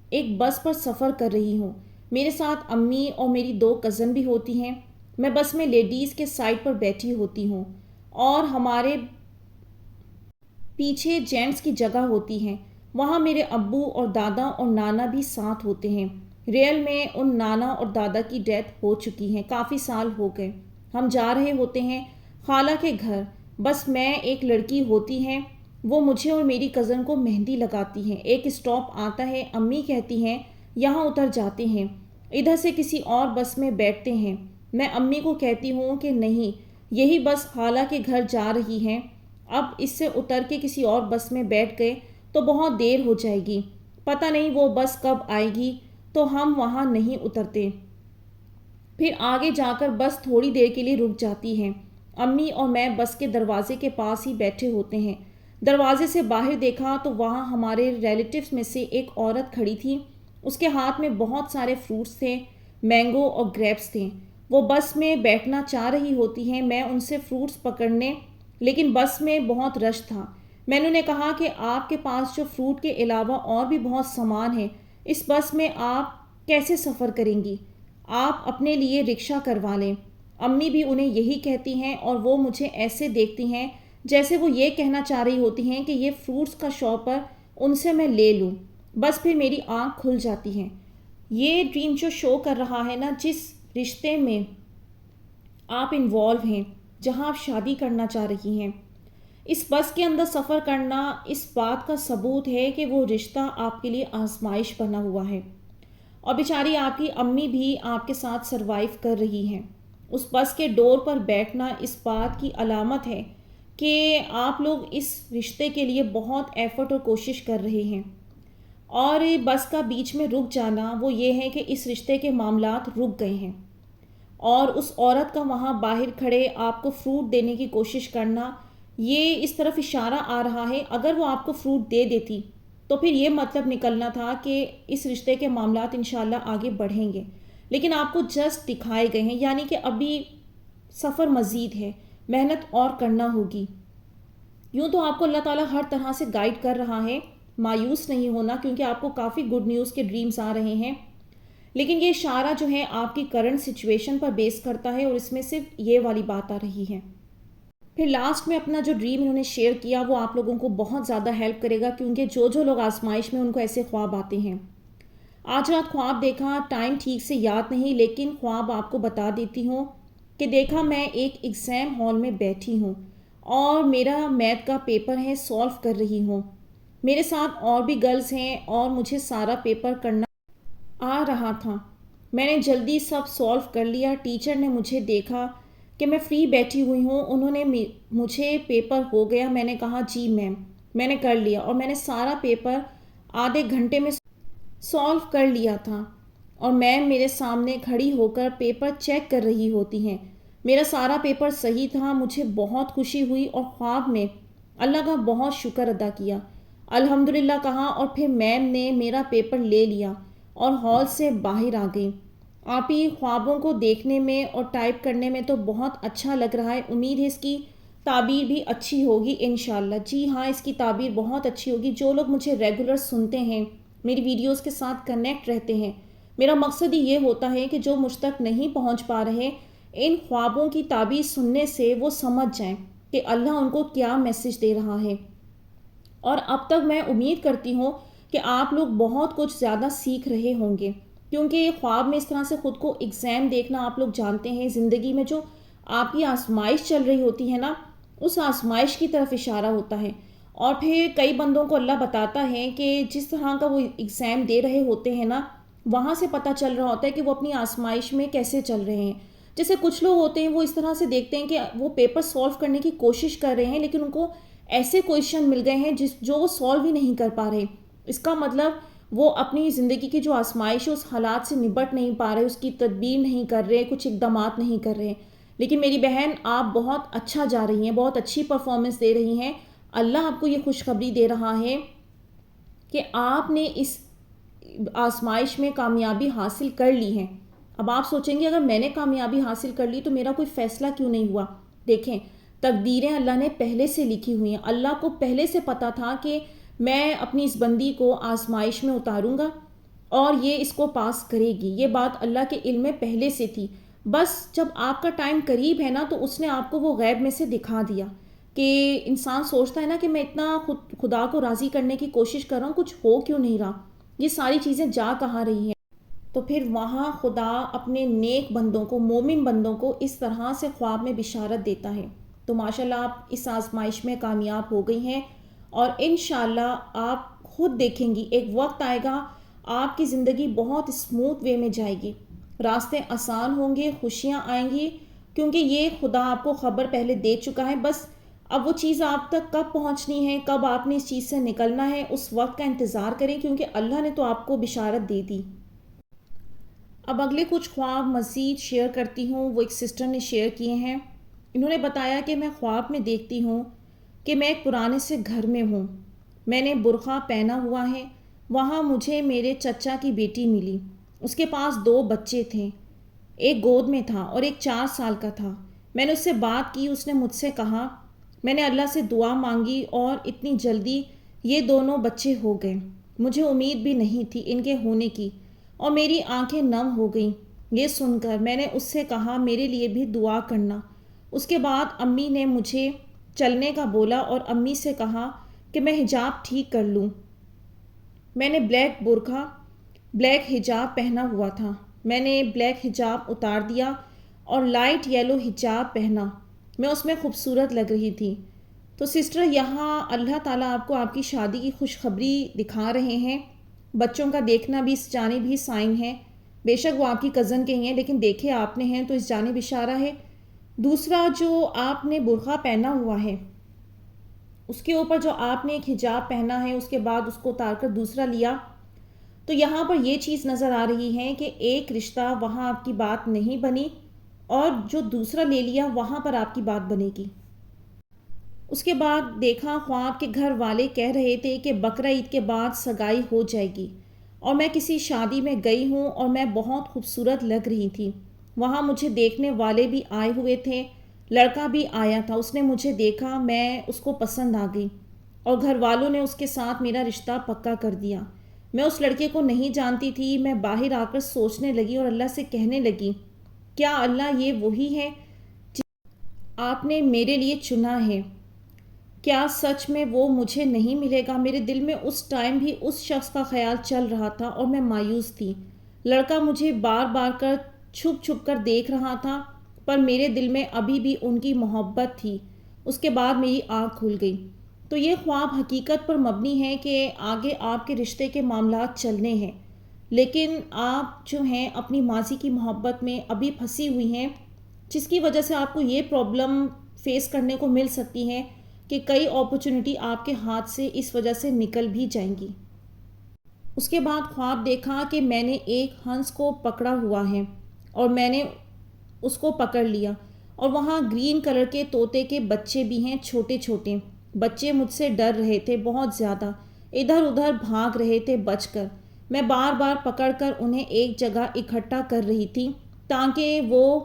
[SPEAKER 1] ایک بس پر سفر کر رہی ہوں. میرے ساتھ امی اور میری 2 کزن بھی ہوتی ہیں. میں بس میں لیڈیز کے سائڈ پر بیٹھی ہوتی ہوں اور ہمارے پیچھے جینٹس کی جگہ ہوتی ہیں. وہاں میرے ابو اور دادا اور نانا بھی ساتھ ہوتے ہیں. ریئل میں ان نانا اور دادا کی ڈیتھ ہو چکی ہے، کافی سال ہو گئے. ہم جا رہے ہوتے ہیں خالہ کے گھر. بس میں ایک لڑکی ہوتی ہیں، وہ مجھے اور میری کزن کو مہندی لگاتی ہیں. ایک اسٹاپ آتا ہے، امی کہتی ہیں یہاں اتر جاتے ہیں، ادھر سے کسی اور بس میں بیٹھتے ہیں. میں امی کو کہتی ہوں کہ نہیں، یہی بس خالہ کے گھر جا رہی ہیں. اب اس سے اتر کے کسی اور بس میں بیٹھ گئے. تو بہت دیر ہو جائے گی، پتہ نہیں وہ بس کب آئے گی، تو ہم وہاں نہیں اترتے۔ پھر آگے جا کر بس تھوڑی دیر کے لیے رک جاتی ہے۔ امی اور میں بس کے دروازے کے پاس ہی بیٹھے ہوتے ہیں۔ دروازے سے باہر دیکھا تو وہاں ہمارے ریلیٹیوز میں سے ایک عورت کھڑی تھی۔ اس کے ہاتھ میں بہت سارے فروٹس تھے، مینگو اور گریپس تھے۔ وہ بس میں بیٹھنا چاہ رہی ہوتی ہیں، میں ان سے فروٹس پکڑنے، لیکن بس میں بہت رش تھا۔ میں نے انہیں کہا کہ آپ کے پاس جو فروٹ کے علاوہ اور بھی بہت سامان ہے، اس بس میں آپ کیسے سفر کریں گی؟ آپ اپنے لیے رکشہ کروا لیں۔ امی بھی انہیں یہی کہتی ہیں اور وہ مجھے ایسے دیکھتی ہیں جیسے وہ یہ کہنا چاہ رہی ہوتی ہیں کہ یہ فروٹس کا شاپر ان سے میں لے لوں۔ بس پھر میری آنکھ کھل جاتی ہیں۔ یہ ڈریم جو شو کر رہا ہے نا، جس رشتے میں آپ انوالو ہیں، جہاں آپ شادی کرنا چاہ رہی ہیں، اس بس کے اندر سفر کرنا اس بات کا ثبوت ہے کہ وہ رشتہ آپ کے لیے آزمائش بنا ہوا ہے، اور بیچاری آپ کی امی بھی آپ کے ساتھ سروائیو کر رہی ہیں۔ اس بس کے ڈور پر بیٹھنا اس بات کی علامت ہے کہ آپ لوگ اس رشتے کے لیے بہت ایفرٹ اور کوشش کر رہے ہیں، اور بس کا بیچ میں رک جانا وہ یہ ہے کہ اس رشتے کے معاملات رک گئے ہیں۔ اور اس عورت کا وہاں باہر کھڑے آپ کو فروٹ دینے کی کوشش کرنا، یہ اس طرف اشارہ آ رہا ہے اگر وہ آپ کو فروٹ دے دیتی تو پھر یہ مطلب نکلنا تھا کہ اس رشتے کے معاملات انشاءاللہ آگے بڑھیں گے، لیکن آپ کو جسٹ دکھائے گئے ہیں، یعنی کہ ابھی سفر مزید ہے، محنت اور کرنا ہوگی۔ یوں تو آپ کو اللہ تعالیٰ ہر طرح سے گائیڈ کر رہا ہے، مایوس نہیں ہونا، کیونکہ آپ کو کافی گڈ نیوز کے ڈریمز آ رہے ہیں، لیکن یہ اشارہ جو ہے آپ کی کرنٹ سچویشن پر بیس کرتا ہے، اور اس میں صرف یہ والی بات آ رہی ہے۔ پھر لاسٹ میں اپنا جو ڈریم انہوں نے شیئر کیا وہ آپ لوگوں کو بہت زیادہ ہیلپ کرے گا، کیونکہ جو لوگ آزمائش میں ان کو ایسے خواب آتے ہیں۔ آج رات خواب دیکھا، ٹائم ٹھیک سے یاد نہیں، لیکن خواب آپ کو بتا دیتی ہوں کہ دیکھا میں ایک ایگزام ہال میں بیٹھی ہوں اور میرا میتھ کا پیپر ہے، سولو کر رہی ہوں۔ میرے ساتھ اور بھی گرلز ہیں اور مجھے سارا پیپر کرنا آ رہا تھا۔ میں نے جلدی سب سولو کر لیا۔ ٹیچر نے مجھے دیکھا کہ میں فری بیٹھی ہوئی ہوں، انہوں نے مجھے پیپر ہو گیا، میں نے کہا جی میم، میں نے کر لیا، اور میں نے سارا پیپر آدھے گھنٹے میں سولو کر لیا تھا، اور میم میرے سامنے کھڑی ہو کر پیپر چیک کر رہی ہوتی ہیں۔ میرا سارا پیپر صحیح تھا، مجھے بہت خوشی ہوئی اور خواب میں اللہ کا بہت شکر ادا کیا، الحمدللہ کہا، اور پھر میم نے میرا پیپر لے لیا اور ہال سے باہر آ گئی۔ آپ ہی خوابوں کو دیکھنے میں اور ٹائپ کرنے میں تو بہت اچھا لگ رہا ہے، امید ہے اس کی تعبیر بھی اچھی ہوگی انشاءاللہ۔ جی ہاں، اس کی تعبیر بہت اچھی ہوگی۔ جو لوگ مجھے ریگولر سنتے ہیں، میری ویڈیوز کے ساتھ کنیکٹ رہتے ہیں، میرا مقصد ہی یہ ہوتا ہے کہ جو مجھ تک نہیں پہنچ پا رہے، ان خوابوں کی تعبیر سننے سے وہ سمجھ جائیں کہ اللہ ان کو کیا میسج دے رہا ہے۔ اور اب تک میں امید کرتی ہوں کہ آپ لوگ بہت کچھ زیادہ سیکھ رہے ہوں گے، کیونکہ خواب میں اس طرح سے خود کو ایگزام دیکھنا، آپ لوگ جانتے ہیں زندگی میں جو آپ کی آزمائش چل رہی ہوتی ہے نا، اس آزمائش کی طرف اشارہ ہوتا ہے۔ اور پھر کئی بندوں کو اللہ بتاتا ہے کہ جس طرح کا وہ ایگزام دے رہے ہوتے ہیں نا، وہاں سے پتہ چل رہا ہوتا ہے کہ وہ اپنی آزمائش میں کیسے چل رہے ہیں۔ جیسے کچھ لوگ ہوتے ہیں وہ اس طرح سے دیکھتے ہیں کہ وہ پیپر سولو کرنے کی کوشش کر رہے ہیں، لیکن ان کو ایسے کویشچن مل گئے ہیں جو وہ سولو ہی نہیں کر پا رہے۔ اس کا مطلب وہ اپنی زندگی کی جو آزمائش ہے اس حالات سے نبٹ نہیں پا رہے، اس کی تدبیر نہیں کر رہے، کچھ اقدامات نہیں کر رہے۔ لیکن میری بہن، آپ بہت اچھا جا رہی ہیں، بہت اچھی پرفارمنس دے رہی ہیں۔ اللہ آپ کو یہ خوشخبری دے رہا ہے کہ آپ نے اس آزمائش میں کامیابی حاصل کر لی ہے۔ اب آپ سوچیں گے اگر میں نے کامیابی حاصل کر لی تو میرا کوئی فیصلہ کیوں نہیں ہوا؟ دیکھیں، تقدیریں اللہ نے پہلے سے لکھی ہوئی ہیں۔ اللہ کو پہلے سے پتہ تھا کہ میں اپنی اس بندی کو آزمائش میں اتاروں گا اور یہ اس کو پاس کرے گی، یہ بات اللہ کے علم میں پہلے سے تھی۔ بس جب آپ کا ٹائم قریب ہے نا تو اس نے آپ کو وہ غیب میں سے دکھا دیا کہ انسان سوچتا ہے نا کہ میں اتنا خدا کو راضی کرنے کی کوشش کر رہا ہوں، کچھ ہو کیوں نہیں رہا، یہ ساری چیزیں جا کہاں رہی ہیں؟ تو پھر وہاں خدا اپنے نیک بندوں کو، مومن بندوں کو اس طرح سے خواب میں بشارت دیتا ہے۔ تو ماشاءاللہ آپ اس آزمائش میں کامیاب ہو گئی ہیں، اور انشاءاللہ آپ خود دیکھیں گی ایک وقت آئے گا آپ کی زندگی بہت اسموتھ وے میں جائے گی، راستے آسان ہوں گے، خوشیاں آئیں گی، کیونکہ یہ خدا آپ کو خبر پہلے دے چکا ہے۔ بس اب وہ چیز آپ تک کب پہنچنی ہے، کب آپ نے اس چیز سے نکلنا ہے، اس وقت کا انتظار کریں، کیونکہ اللہ نے تو آپ کو بشارت دے دی۔ اب اگلے کچھ خواب مزید شیئر کرتی ہوں، وہ ایک سسٹر نے شیئر کیے ہیں۔ انہوں نے بتایا کہ میں خواب میں دیکھتی ہوں کہ میں ایک پرانے سے گھر میں ہوں، میں نے برقع پہنا ہوا ہے، وہاں مجھے میرے چچا کی بیٹی ملی، اس کے پاس 2 بچے تھے، ایک گود میں تھا اور ایک 4 سال کا تھا۔ میں نے اس سے بات کی، اس نے مجھ سے کہا، میں نے اللہ سے دعا مانگی اور اتنی جلدی یہ دونوں بچے ہو گئے، مجھے امید بھی نہیں تھی ان کے ہونے کی، اور میری آنکھیں نم ہو گئیں یہ سن کر۔ میں نے اس سے کہا میرے لیے بھی دعا کرنا۔ اس کے بعد امی نے مجھے چلنے کا بولا اور امی سے کہا کہ میں حجاب ٹھیک کر لوں۔ میں نے بلیک حجاب پہنا ہوا تھا، میں نے بلیک حجاب اتار دیا اور لائٹ یلو حجاب پہنا، میں اس میں خوبصورت لگ رہی تھی۔ تو سسٹر، یہاں اللہ تعالیٰ آپ کو آپ کی شادی کی خوشخبری دکھا رہے ہیں۔ بچوں کا دیکھنا بھی اس جانب ہی سائن ہے، بے شک وہ آپ کی کزن کے ہی ہیں، لیکن دیکھے آپ نے ہیں تو اس جانب اشارہ ہے۔ دوسرا، جو آپ نے برقع پہنا ہوا ہے، اس کے اوپر جو آپ نے ایک حجاب پہنا ہے، اس کے بعد اس کو اتار کر دوسرا لیا، تو یہاں پر یہ چیز نظر آ رہی ہے کہ ایک رشتہ وہاں آپ کی بات نہیں بنی، اور جو دوسرا لے لیا وہاں پر آپ کی بات بنے گی۔ اس کے بعد دیکھا خواب کے گھر والے کہہ رہے تھے کہ بقرعید کے بعد سگائی ہو جائے گی، اور میں کسی شادی میں گئی ہوں اور میں بہت خوبصورت لگ رہی تھی، وہاں مجھے دیکھنے والے بھی آئے ہوئے تھے، لڑکا بھی آیا تھا، اس نے مجھے دیکھا، میں اس کو پسند آ گئی اور گھر والوں نے اس کے ساتھ میرا رشتہ پکا کر دیا۔ میں اس لڑکے کو نہیں جانتی تھی، میں باہر آ کر سوچنے لگی اور اللہ سے کہنے لگی، کیا اللہ یہ وہی ہے آپ نے میرے لیے چنا ہے؟ کیا سچ میں وہ مجھے نہیں ملے گا؟ میرے دل میں اس ٹائم بھی اس شخص کا خیال چل رہا تھا اور میں مایوس تھی۔ لڑکا مجھے بار بار چھپ چھپ کر دیکھ رہا تھا، پر میرے دل میں ابھی بھی ان کی محبت تھی۔ اس کے بعد میری آنکھ کھل گئی۔ تو یہ خواب حقیقت پر مبنی ہے کہ آگے آپ کے رشتے کے معاملات چلنے ہیں، لیکن آپ جو ہیں اپنی ماضی کی محبت میں ابھی پھنسی ہوئی ہیں، جس کی وجہ سے آپ کو یہ پرابلم فیس کرنے کو مل سکتی ہے کہ کئی اپرچونٹی آپ کے ہاتھ سے اس وجہ سے نکل بھی جائیں گی۔ اس کے بعد خواب دیکھا کہ میں نے ایک ہنس کو پکڑا ہوا ہے اور میں نے اس کو پکڑ لیا، اور وہاں گرین کلر کے طوطے کے بچے بھی ہیں، چھوٹے چھوٹے بچے مجھ سے ڈر رہے تھے بہت زیادہ، ادھر ادھر بھاگ رہے تھے بچ کر۔ میں بار بار پکڑ کر انہیں ایک جگہ اکٹھا کر رہی تھی تاکہ وہ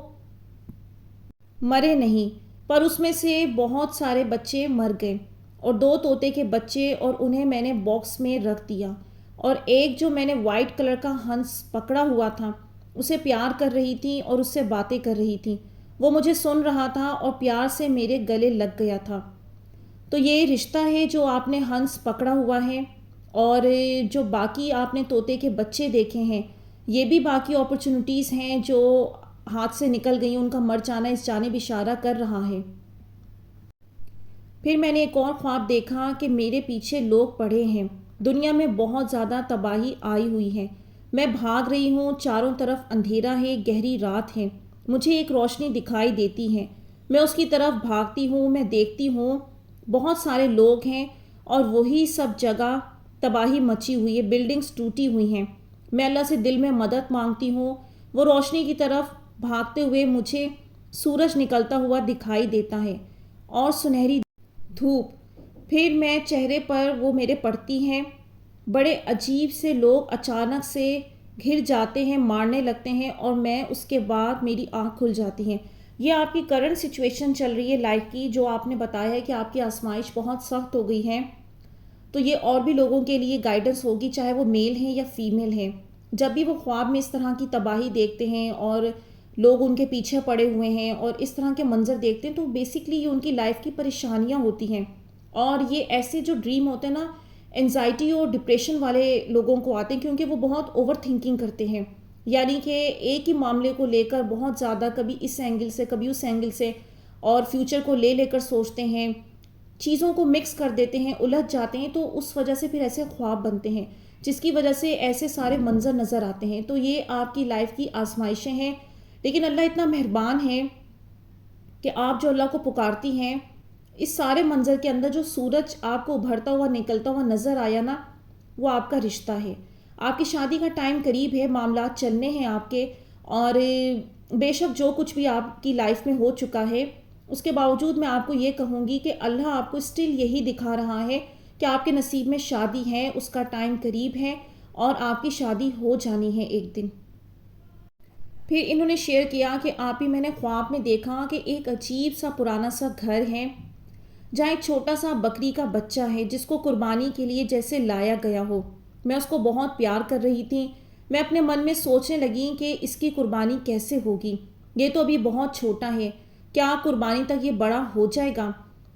[SPEAKER 1] مرے نہیں، پر اس میں سے بہت سارے بچے مر گئے، اور 2 طوطے کے بچے، اور انہیں میں نے باکس میں رکھ دیا، اور ایک جو میں نے وائٹ کلر کا ہنس پکڑا ہوا تھا اسے پیار کر رہی تھی اور اس سے باتیں کر رہی تھی، وہ مجھے سن رہا تھا اور پیار سے میرے گلے لگ گیا تھا۔ تو یہ رشتہ ہے جو آپ نے ہنس پکڑا ہوا ہے، اور جو باقی آپ نے طوطے کے بچے دیکھے ہیں، یہ بھی باقی اپرچونٹیز ہیں جو ہاتھ سے نکل گئی، ان کا مر جانا اس جانب اشارہ کر رہا ہے۔ پھر میں نے ایک اور خواب دیکھا کہ میرے پیچھے لوگ پڑے ہیں، دنیا میں بہت زیادہ تباہی آئی ہوئی ہے، میں بھاگ رہی ہوں، چاروں طرف اندھیرا ہے، گہری رات ہے، مجھے ایک روشنی دکھائی دیتی ہے، میں اس کی طرف بھاگتی ہوں، میں دیکھتی ہوں بہت سارے لوگ ہیں اور وہی سب جگہ تباہی مچی ہوئی ہے، بلڈنگز ٹوٹی ہوئی ہیں۔ میں اللہ سے دل میں مدد مانگتی ہوں، وہ روشنی کی طرف بھاگتے ہوئے مجھے سورج نکلتا ہوا دکھائی دیتا ہے اور سنہری دھوپ، پھر میں چہرے پر وہ میرے پڑتی ہیں، بڑے عجیب سے لوگ اچانک سے گھر جاتے ہیں، مارنے لگتے ہیں، اور میں اس کے بعد میری آنکھ کھل جاتی ہے۔ یہ آپ کی کرنٹ سچویشن چل رہی ہے لائف کی، جو آپ نے بتایا ہے کہ آپ کی آزمائش بہت سخت ہو گئی ہے، تو یہ اور بھی لوگوں کے لیے گائیڈنس ہوگی، چاہے وہ میل ہیں یا فیمیل ہیں۔ جب بھی وہ خواب میں اس طرح کی تباہی دیکھتے ہیں اور لوگ ان کے پیچھے پڑے ہوئے ہیں اور اس طرح کے منظر دیکھتے ہیں، تو بیسکلی یہ ان کی لائف کی پریشانیاں ہوتی ہیں، اور یہ ایسے جو ڈریم ہوتے ہیں نا، انزائٹی اور ڈپریشن والے لوگوں کو آتے ہیں، کیونکہ وہ بہت اوور تھنکنگ کرتے ہیں، یعنی کہ ایک ہی معاملے کو لے کر بہت زیادہ، کبھی اس اینگل سے کبھی اس اینگل سے، اور فیوچر کو لے کر سوچتے ہیں، چیزوں کو مکس کر دیتے ہیں، الجھ جاتے ہیں، تو اس وجہ سے پھر ایسے خواب بنتے ہیں، جس کی وجہ سے ایسے سارے منظر نظر آتے ہیں۔ تو یہ آپ کی لائف کی آزمائشیں ہیں، لیکن اللہ اتنا مہربان ہے کہ آپ جو اللہ کو پکارتی ہیں، اس سارے منظر کے اندر جو سورج آپ کو ابھرتا ہوا نکلتا ہوا نظر آیا نا، وہ آپ کا رشتہ ہے. آپ کی شادی کا ٹائم قریب ہے، معاملات چلنے ہیں آپ کے. اور بے شک جو کچھ بھی آپ کی لائف میں ہو چکا ہے، اس کے باوجود میں آپ کو یہ کہوں گی کہ اللہ آپ کو اسٹل یہی دکھا رہا ہے کہ آپ کے نصیب میں شادی ہے، اس کا ٹائم قریب ہے اور آپ کی شادی ہو جانی ہے ایک دن. پھر انہوں نے شیئر کیا کہ آپ ہی میں نے خواب میں دیکھا کہ ایک عجیب سا پرانا سا گھر ہے جہاں ایک چھوٹا سا بکری کا بچہ ہے جس کو قربانی کے لیے جیسے لایا گیا ہو. میں اس کو بہت پیار کر رہی تھی. میں اپنے من میں سوچنے لگی کہ اس کی قربانی کیسے ہوگی، یہ تو ابھی بہت چھوٹا ہے، کیا قربانی تک یہ بڑا ہو جائے گا.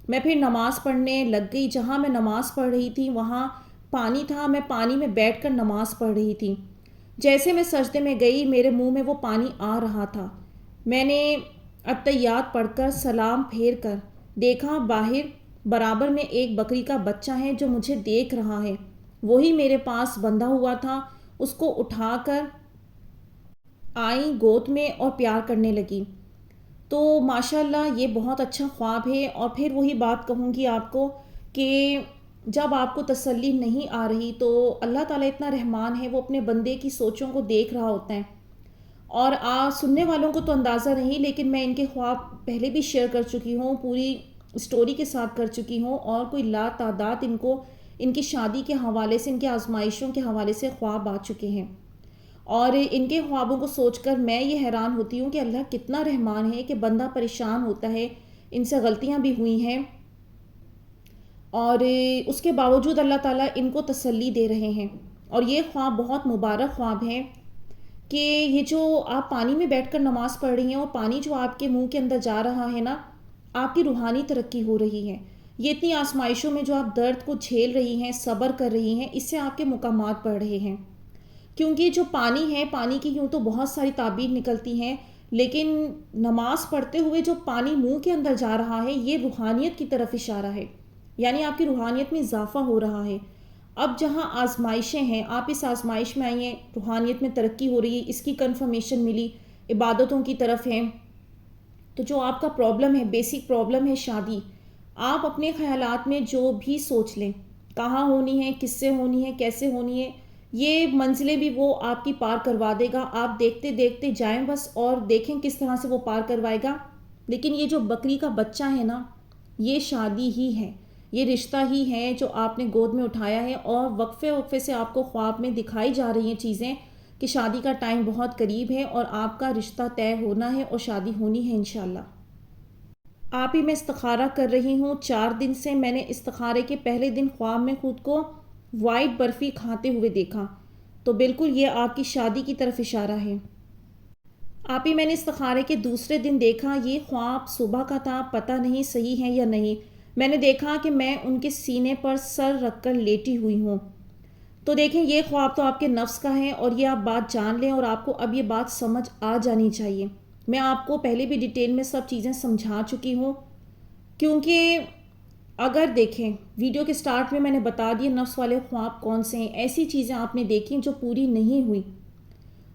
[SPEAKER 1] میں پھر نماز پڑھنے لگ گئی. جہاں میں نماز پڑھ رہی تھی وہاں پانی تھا، میں پانی میں بیٹھ کر نماز پڑھ رہی تھی. جیسے میں سجدے میں گئی میرے منہ میں وہ پانی آ رہا تھا. میں نے اتحیات پڑھ کر سلام پھیر کر دیکھا باہر برابر میں ایک بکری کا بچہ ہے جو مجھے دیکھ رہا ہے. وہی میرے پاس بندھا ہوا تھا. اس کو اٹھا کر آئی گود میں اور پیار کرنے لگی. تو ماشاءاللہ یہ بہت اچھا خواب ہے. اور پھر وہی بات کہوں گی آپ کو کہ جب آپ کو تسلی نہیں آ رہی تو اللہ تعالیٰ اتنا رحمان ہے، وہ اپنے بندے کی سوچوں کو دیکھ رہا ہوتا ہے. اور سننے والوں کو تو اندازہ نہیں، لیکن میں ان کے خواب پہلے بھی شیئر کر چکی ہوں، پوری اسٹوری کے ساتھ کر چکی ہوں. اور کوئی لا تعداد ان کو ان کی شادی کے حوالے سے، ان کے آزمائشوں کے حوالے سے خواب آ چکے ہیں. اور ان کے خوابوں کو سوچ کر میں یہ حیران ہوتی ہوں کہ اللہ کتنا رحمان ہے کہ بندہ پریشان ہوتا ہے، ان سے غلطیاں بھی ہوئی ہیں اور اس کے باوجود اللہ تعالیٰ ان کو تسلی دے رہے ہیں. اور یہ خواب بہت مبارک خواب ہے کہ یہ جو آپ پانی میں بیٹھ کر نماز پڑھ رہی ہیں اور پانی جو آپ کے منہ کے اندر جا رہا ہے نا، آپ کی روحانی ترقی ہو رہی ہے. یہ اتنی آزمائشوں میں جو آپ درد کو جھیل رہی ہیں، صبر کر رہی ہیں، اس سے آپ کے مقامات بڑھ رہے ہیں. کیونکہ جو پانی ہے، پانی کی یوں تو بہت ساری تعبیر نکلتی ہیں، لیکن نماز پڑھتے ہوئے جو پانی منہ کے اندر جا رہا ہے یہ روحانیت کی طرف اشارہ ہے. یعنی آپ کی روحانیت میں اضافہ ہو رہا ہے. اب جہاں آزمائشیں ہیں، آپ اس آزمائش میں آئی ہیں، روحانیت میں ترقی ہو رہی ہے، اس کی کنفرمیشن ملی، عبادتوں کی طرف ہیں. تو جو آپ کا پرابلم ہے، بیسک پرابلم ہے شادی، آپ اپنے خیالات میں جو بھی سوچ لیں، کہاں ہونی ہے، کس سے ہونی ہے، کیسے ہونی ہے، یہ منزلیں بھی وہ آپ کی پار کروا دے گا. آپ دیکھتے دیکھتے جائیں بس اور دیکھیں کس طرح سے وہ پار کروائے گا. لیکن یہ جو بکری کا بچہ ہے نا، یہ شادی ہی ہے، یہ رشتہ ہی ہے جو آپ نے گود میں اٹھایا ہے. اور وقفے وقفے سے آپ کو خواب میں دکھائی جا رہی ہیں چیزیں کہ شادی کا ٹائم بہت قریب ہے اور آپ کا رشتہ طے ہونا ہے اور شادی ہونی ہے انشاءاللہ. آپ ہی میں استخارہ کر رہی ہوں 4 دن سے. میں نے استخارے کے پہلے دن خواب میں خود کو وائٹ برفی کھاتے ہوئے دیکھا، تو بالکل یہ آپ کی شادی کی طرف اشارہ ہے. آپ ہی میں نے استخارے کے دوسرے دن دیکھا، یہ خواب صبح کا تھا، پتہ نہیں صحیح ہے یا نہیں. میں نے دیکھا کہ میں ان کے سینے پر سر رکھ کر لیٹی ہوئی ہوں. تو دیکھیں یہ خواب تو آپ کے نفس کا ہے اور یہ آپ بات جان لیں اور آپ کو اب یہ بات سمجھ آ جانی چاہیے. میں آپ کو پہلے بھی ڈیٹیل میں سب چیزیں سمجھا چکی ہوں، کیونکہ اگر دیکھیں ویڈیو کے سٹارٹ میں نے بتا دیا نفس والے خواب کون سے ہیں. ایسی چیزیں آپ نے دیکھیں جو پوری نہیں ہوئی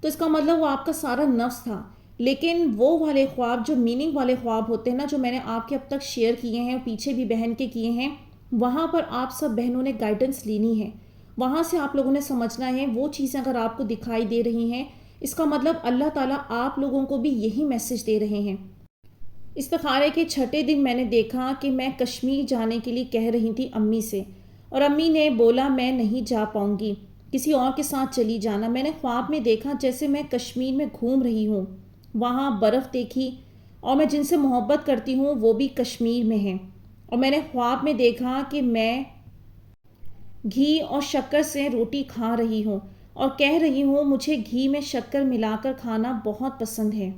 [SPEAKER 1] تو اس کا مطلب وہ آپ کا سارا نفس تھا. لیکن وہ والے خواب جو میننگ والے خواب ہوتے ہیں نا، جو میں نے آپ کے اب تک شیئر کیے ہیں اور پیچھے بھی بہن کے کیے ہیں، وہاں پر آپ سب بہنوں نے گائیڈنس لینی ہے. وہاں سے آپ لوگوں نے سمجھنا ہے. وہ چیزیں اگر آپ کو دکھائی دے رہی ہیں، اس کا مطلب اللہ تعالیٰ آپ لوگوں کو بھی یہی میسج دے رہے ہیں. استخارے کے چھٹے دن میں نے دیکھا کہ میں کشمیر جانے کے لیے کہہ رہی تھی امی سے، اور امی نے بولا میں نہیں جا پاؤں گی، کسی اور کے ساتھ چلی جانا. میں نے خواب میں دیکھا جیسے میں کشمیر میں گھوم رہی ہوں، وہاں برف دیکھی، اور میں جن سے محبت کرتی ہوں وہ بھی کشمیر میں ہیں. اور میں نے خواب میں دیکھا کہ میں گھی اور شکر سے روٹی کھا رہی ہوں اور کہہ رہی ہوں مجھے گھی میں شکر ملا کر کھانا بہت پسند ہے.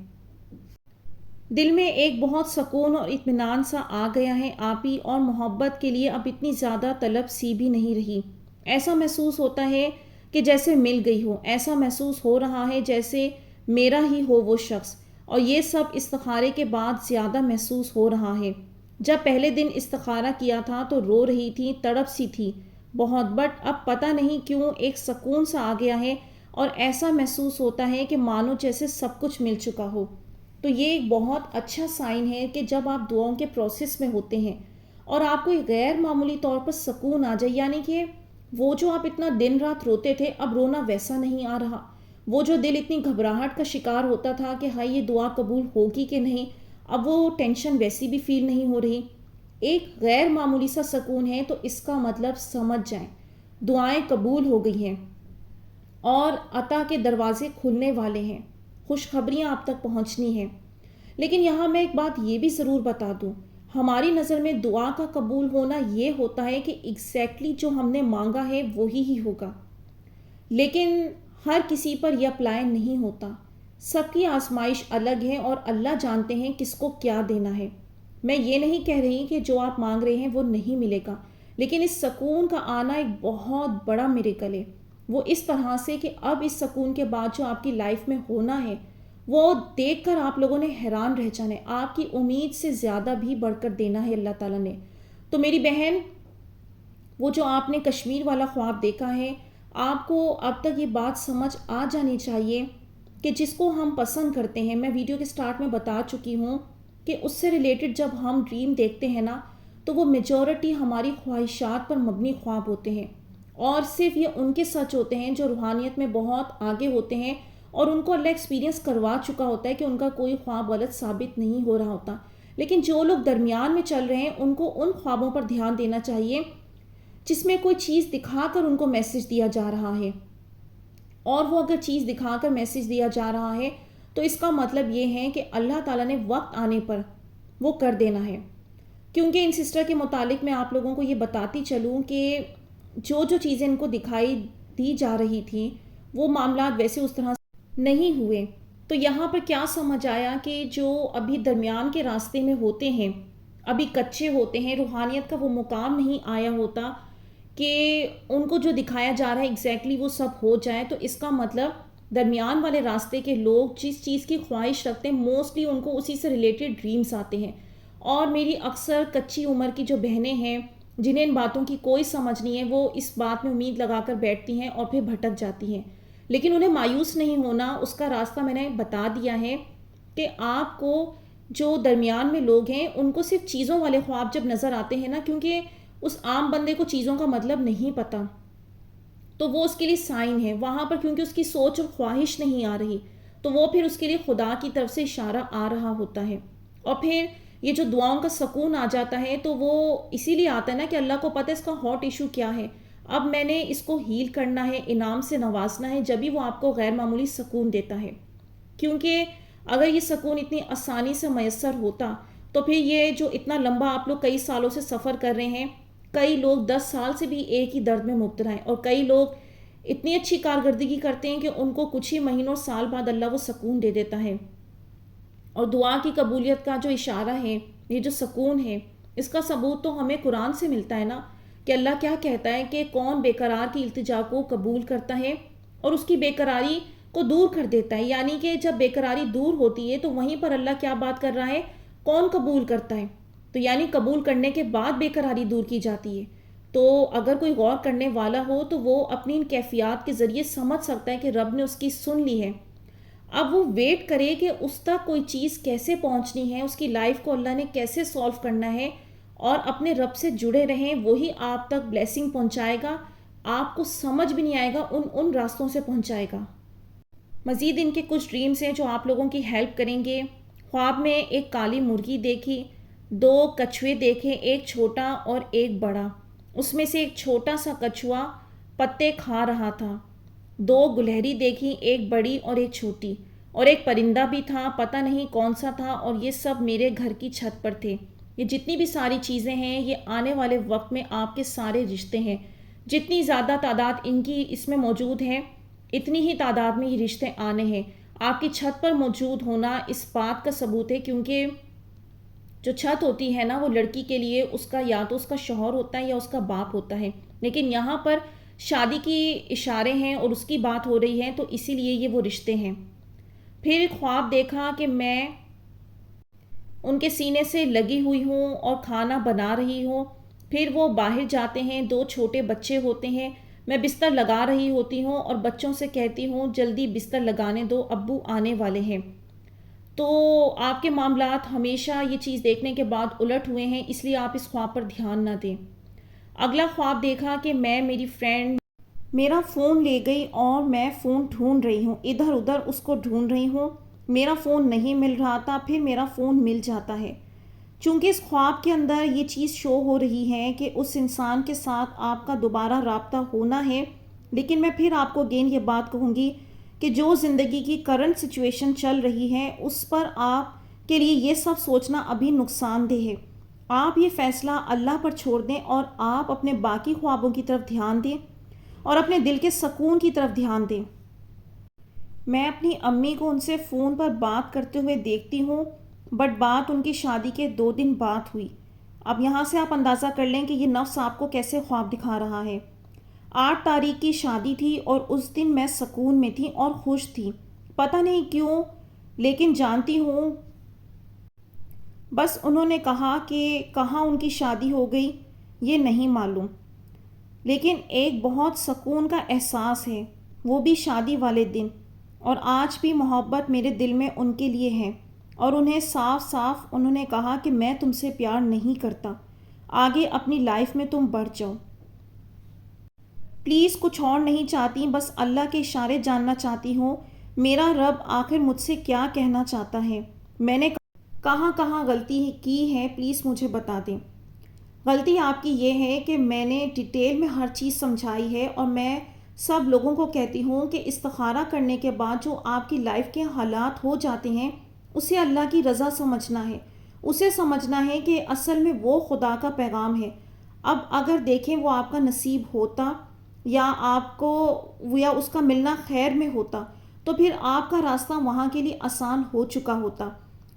[SPEAKER 1] دل میں ایک بہت سکون اور اطمینان سا آ گیا ہے. آپ ہی اور محبت کے لیے اب اتنی زیادہ طلب سی بھی نہیں رہی. ایسا محسوس ہوتا ہے کہ جیسے مل گئی ہو، ایسا محسوس ہو رہا ہے جیسے میرا ہی ہو وہ شخص. اور یہ سب استخارے کے بعد زیادہ محسوس ہو رہا ہے. جب پہلے دن استخارہ کیا تھا تو رو رہی تھی، تڑپ سی تھی بہت، بٹ اب پتہ نہیں کیوں ایک سکون سا آ گیا ہے اور ایسا محسوس ہوتا ہے کہ مانو جیسے سب کچھ مل چکا ہو. تو یہ ایک بہت اچھا سائن ہے کہ جب آپ دعاؤں کے پروسیس میں ہوتے ہیں اور آپ کو ایک غیر معمولی طور پر سکون آ جائے، یعنی کہ وہ جو آپ اتنا دن رات روتے تھے اب رونا ویسا نہیں آ رہا، وہ جو دل اتنی گھبراہٹ کا شکار ہوتا تھا کہ ہائی یہ دعا قبول ہوگی کہ نہیں، اب وہ ٹینشن ویسی بھی فیل نہیں ہو رہی، ایک غیر معمولی سا سکون ہے۔ تو اس کا مطلب سمجھ جائیں دعائیں قبول ہو گئی ہیں اور عطا کے دروازے کھلنے والے ہیں، خوشخبریاں آپ تک پہنچنی ہیں۔ لیکن یہاں میں ایک بات یہ بھی ضرور بتا دوں، ہماری نظر میں دعا کا قبول ہونا یہ ہوتا ہے کہ ایگزیکٹلی جو ہم نے مانگا ہے وہی ہی ہوگا، لیکن ہر کسی پر یہ اپلائی نہیں ہوتا، سب کی آزمائش الگ ہے اور اللہ جانتے ہیں کس کو کیا دینا ہے۔ میں یہ نہیں کہہ رہی کہ جو آپ مانگ رہے ہیں وہ نہیں ملے گا، لیکن اس سکون کا آنا ایک بہت بڑا میریکل ہے، وہ اس طرح سے کہ اب اس سکون کے بعد جو آپ کی لائف میں ہونا ہے وہ دیکھ کر آپ لوگوں نے حیران رہ جانا ہے، آپ کی امید سے زیادہ بھی بڑھ کر دینا ہے اللہ تعالیٰ نے۔ تو میری بہن، وہ جو آپ نے کشمیر والا خواب دیکھا ہے، آپ کو اب تک یہ بات سمجھ آ جانی چاہیے کہ جس کو ہم پسند کرتے ہیں، میں ویڈیو کے سٹارٹ میں بتا چکی ہوں کہ اس سے ریلیٹڈ جب ہم ڈریم دیکھتے ہیں نا تو وہ میجورٹی ہماری خواہشات پر مبنی خواب ہوتے ہیں، اور صرف یہ ان کے سچ ہوتے ہیں جو روحانیت میں بہت آگے ہوتے ہیں اور ان کو اللہ ایکسپیرینس کروا چکا ہوتا ہے کہ ان کا کوئی خواب غلط ثابت نہیں ہو رہا ہوتا۔ لیکن جو لوگ درمیان میں چل رہے ہیں ان کو ان خوابوں پر دھیان دینا چاہیے جس میں کوئی چیز دکھا کر ان کو میسج دیا جا رہا ہے، اور وہ اگر چیز دکھا کر میسج دیا جا رہا ہے تو اس کا مطلب یہ ہے کہ اللہ تعالیٰ نے وقت آنے پر وہ کر دینا ہے۔ کیونکہ ان سسٹر کے متعلق میں آپ لوگوں کو یہ بتاتی چلوں کہ جو چیزیں ان کو دکھائی دی جا رہی تھیں وہ معاملات ویسے اس طرح سے نہیں ہوئے۔ تو یہاں پر کیا سمجھ آیا کہ جو ابھی درمیان کے راستے میں ہوتے ہیں، ابھی کچے ہوتے ہیں، روحانیت کا وہ مقام نہیں آیا ہوتا کہ ان کو جو دکھایا جا رہا ہے ایگزیکٹلی وہ سب ہو جائے، تو اس کا مطلب درمیان والے راستے کے لوگ جس چیز کی خواہش رکھتے ہیں موسٹلی ان کو اسی سے ریلیٹڈ ڈریمز آتے ہیں۔ اور میری اکثر کچی عمر کی جو بہنیں ہیں جنہیں ان باتوں کی کوئی سمجھ نہیں ہے، وہ اس بات میں امید لگا کر بیٹھتی ہیں اور پھر بھٹک جاتی ہیں، لیکن انہیں مایوس نہیں ہونا، اس کا راستہ میں نے بتا دیا ہے کہ آپ کو جو درمیان میں لوگ ہیں ان کو صرف چیزوں والے خواب جب نظر آتے ہیں نا، کیونکہ اس عام بندے کو چیزوں کا مطلب نہیں پتہ، تو وہ اس کے لیے سائن ہے وہاں پر، کیونکہ اس کی سوچ اور خواہش نہیں آ رہی تو وہ پھر اس کے لیے خدا کی طرف سے اشارہ آ رہا ہوتا ہے۔ اور پھر یہ جو دعاؤں کا سکون آ جاتا ہے تو وہ اسی لیے آتا ہے نا کہ اللہ کو پتہ ہے اس کا ہاٹ ایشو کیا ہے، اب میں نے اس کو ہیل کرنا ہے، انعام سے نوازنا ہے، جبھی وہ آپ کو غیر معمولی سکون دیتا ہے۔ کیونکہ اگر یہ سکون اتنی آسانی سے میسر ہوتا تو پھر یہ جو اتنا لمبا آپ لوگ کئی سالوں سے سفر کر رہے ہیں، کئی لوگ 10 سال سے بھی ایک ہی درد میں مبتلا ہیں، اور کئی لوگ اتنی اچھی کارکردگی کرتے ہیں کہ ان کو کچھ ہی مہینوں سال بعد اللہ وہ سکون دے دیتا ہے۔ اور دعا کی قبولیت کا جو اشارہ ہے، یہ جو سکون ہے، اس کا ثبوت تو ہمیں قرآن سے ملتا ہے نا، کہ اللہ کیا کہتا ہے کہ کون بے قرار کی التجا کو قبول کرتا ہے اور اس کی بے قراری کو دور کر دیتا ہے، یعنی کہ جب بے قراری دور ہوتی ہے تو وہیں پر اللہ کیا بات کر رہا ہے، کون قبول کرتا ہے، تو یعنی قبول کرنے کے بعد بے قراری دور کی جاتی ہے۔ تو اگر کوئی غور کرنے والا ہو تو وہ اپنی ان کیفیات کے ذریعے سمجھ سکتا ہے کہ رب نے اس کی سن لی ہے، اب وہ ویٹ کرے کہ اس تک کوئی چیز کیسے پہنچنی ہے، اس کی لائف کو اللہ نے کیسے سولو کرنا ہے، اور اپنے رب سے جڑے رہیں، وہی آپ تک بلیسنگ پہنچائے گا، آپ کو سمجھ بھی نہیں آئے گا ان راستوں سے پہنچائے گا۔ مزید ان کے کچھ ڈریمز ہیں جو آپ لوگوں کی ہیلپ کریں گے۔ خواب میں ایک کالی مرغی دیکھی، 2 کچھوے دیکھے، ایک چھوٹا اور ایک بڑا، اس میں سے ایک چھوٹا سا کچھوا پتے کھا رہا تھا، 2 گلہری دیکھی، ایک بڑی اور ایک چھوٹی، اور ایک پرندہ بھی تھا، پتہ نہیں کون سا تھا، اور یہ سب میرے گھر کی چھت پر تھے۔ یہ جتنی بھی ساری چیزیں ہیں یہ آنے والے وقت میں آپ کے سارے رشتے ہیں، جتنی زیادہ تعداد ان کی اس میں موجود ہے اتنی ہی تعداد میں یہ رشتے آنے ہیں۔ آپ کی چھت پر موجود ہونا اس بات کا ثبوت ہے، کیونکہ جو چھت ہوتی ہے نا وہ لڑکی کے لیے اس کا یا تو اس کا شوہر ہوتا ہے یا اس کا باپ ہوتا ہے، لیکن یہاں پر شادی کی اشارے ہیں اور اس کی بات ہو رہی ہے، تو اسی لیے یہ وہ رشتے ہیں۔ پھر ایک خواب دیکھا کہ میں ان کے سینے سے لگی ہوئی ہوں اور کھانا بنا رہی ہوں، پھر وہ باہر جاتے ہیں، 2 چھوٹے بچے ہوتے ہیں، میں بستر لگا رہی ہوتی ہوں اور بچوں سے کہتی ہوں جلدی بستر لگانے دو، ابو آنے والے ہیں۔ تو آپ کے معاملات ہمیشہ یہ چیز دیکھنے کے بعد الٹ ہوئے ہیں، اس لیے آپ اس خواب پر دھیان نہ دیں۔ اگلا خواب دیکھا کہ میری فرینڈ میرا فون لے گئی اور میں فون ڈھونڈ رہی ہوں، ادھر ادھر اس کو ڈھونڈ رہی ہوں، میرا فون نہیں مل رہا تھا، پھر میرا فون مل جاتا ہے۔ چونکہ اس خواب کے اندر یہ چیز شو ہو رہی ہے کہ اس انسان کے ساتھ آپ کا دوبارہ رابطہ ہونا ہے، لیکن میں پھر آپ کو اگین یہ بات کہوں گی کہ جو زندگی کی کرنٹ سچویشن چل رہی ہے اس پر آپ کے لیے یہ سب سوچنا ابھی نقصان دہ ہے۔ آپ یہ فیصلہ اللہ پر چھوڑ دیں اور آپ اپنے باقی خوابوں کی طرف دھیان دیں اور اپنے دل کے سکون کی طرف دھیان دیں۔ میں اپنی امی کو ان سے فون پر بات کرتے ہوئے دیکھتی ہوں، بٹ بات ان کی شادی کے 2 دن بعد ہوئی۔ اب یہاں سے آپ اندازہ کر لیں کہ یہ نفس آپ کو کیسے خواب دکھا رہا ہے۔ 8 تاریخ کی شادی تھی اور اس دن میں سکون میں تھی اور خوش تھی، پتہ نہیں کیوں، لیکن جانتی ہوں بس انہوں نے کہا کہ کہاں ان کی شادی ہو گئی یہ نہیں معلوم، لیکن ایک بہت سکون کا احساس ہے، وہ بھی شادی والے دن، اور آج بھی محبت میرے دل میں ان کے لیے ہے، اور انہیں صاف صاف انہوں نے کہا کہ میں تم سے پیار نہیں کرتا، آگے اپنی لائف میں تم بڑھ جاؤ، پلیز کچھ اور نہیں چاہتی، بس اللہ کے اشارے جاننا چاہتی ہوں، میرا رب آخر مجھ سے کیا کہنا چاہتا ہے، میں نے کہاں کہاں غلطی کی ہے پلیز مجھے بتا دیں۔ غلطی آپ کی یہ ہے کہ میں نے ڈیٹیل میں ہر چیز سمجھائی ہے، اور میں سب لوگوں کو کہتی ہوں کہ استخارہ کرنے کے بعد جو آپ کی لائف کے حالات ہو جاتے ہیں اسے اللہ کی رضا سمجھنا ہے، اسے سمجھنا ہے کہ اصل میں وہ خدا کا پیغام ہے۔ اب اگر دیکھیں وہ آپ کا نصیب ہوتا یا آپ کو یا اس کا ملنا خیر میں ہوتا تو پھر آپ کا راستہ وہاں کے لیے آسان ہو چکا ہوتا،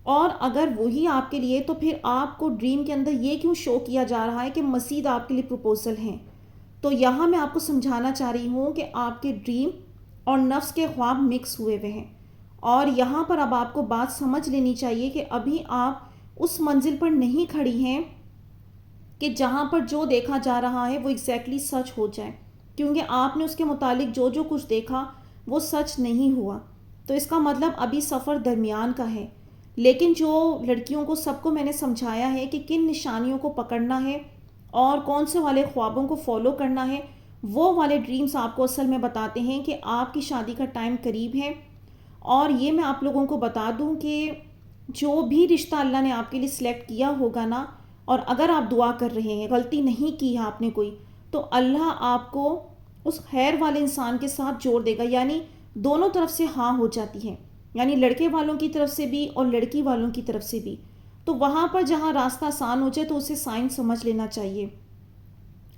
[SPEAKER 1] اور اگر وہی آپ کے لیے تو پھر آپ کو ڈریم کے اندر یہ کیوں شو کیا جا رہا ہے کہ مزید آپ کے لیے پروپوزل ہیں۔ تو یہاں میں آپ کو سمجھانا چاہ رہی ہوں کہ آپ کے ڈریم اور نفس کے خواب مکس ہوئے ہوئے ہیں، اور یہاں پر اب آپ کو بات سمجھ لینی چاہیے کہ ابھی آپ اس منزل پر نہیں کھڑی ہیں کہ جہاں پر جو دیکھا جا رہا ہے وہ ایگزیکٹلی سچ ہو جائے، کیونکہ آپ نے اس کے متعلق جو جو کچھ دیکھا وہ سچ نہیں ہوا، تو اس کا مطلب ابھی سفر درمیان کا ہے۔ لیکن جو لڑکیوں کو سب کو میں نے سمجھایا ہے کہ کن نشانیوں کو پکڑنا ہے اور کون سے والے خوابوں کو فالو کرنا ہے، وہ والے ڈریمز آپ کو اصل میں بتاتے ہیں کہ آپ کی شادی کا ٹائم قریب ہے۔ اور یہ میں آپ لوگوں کو بتا دوں کہ جو بھی رشتہ اللہ نے آپ کے لیے سلیکٹ کیا ہوگا نا، اور اگر آپ دعا کر رہے ہیں، غلطی نہیں کی ہے آپ نے کوئی، تو اللہ آپ کو اس خیر والے انسان کے ساتھ جوڑ دے گا، یعنی دونوں طرف سے ہاں ہو جاتی ہے، یعنی لڑکے والوں کی طرف سے بھی اور لڑکی والوں کی طرف سے بھی۔ تو وہاں پر جہاں راستہ آسان ہو جائے تو اسے سائن سمجھ لینا چاہیے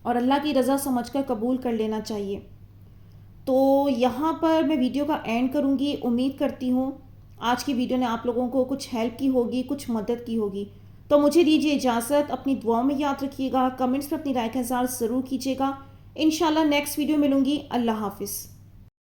[SPEAKER 1] اور اللہ کی رضا سمجھ کر قبول کر لینا چاہیے۔ تو یہاں پر میں ویڈیو کا اینڈ کروں گی، امید کرتی ہوں آج کی ویڈیو نے آپ لوگوں کو کچھ ہیلپ کی ہوگی، کچھ مدد کی ہوگی۔ تو مجھے دیجیے اجازت، اپنی دعاؤں میں یاد رکھیے گا، کمنٹس میں اپنی رائے کا اظہار ضرور کیجیے گا۔ انشاءاللہ نیکسٹ ویڈیو ملوں گی، اللہ حافظ۔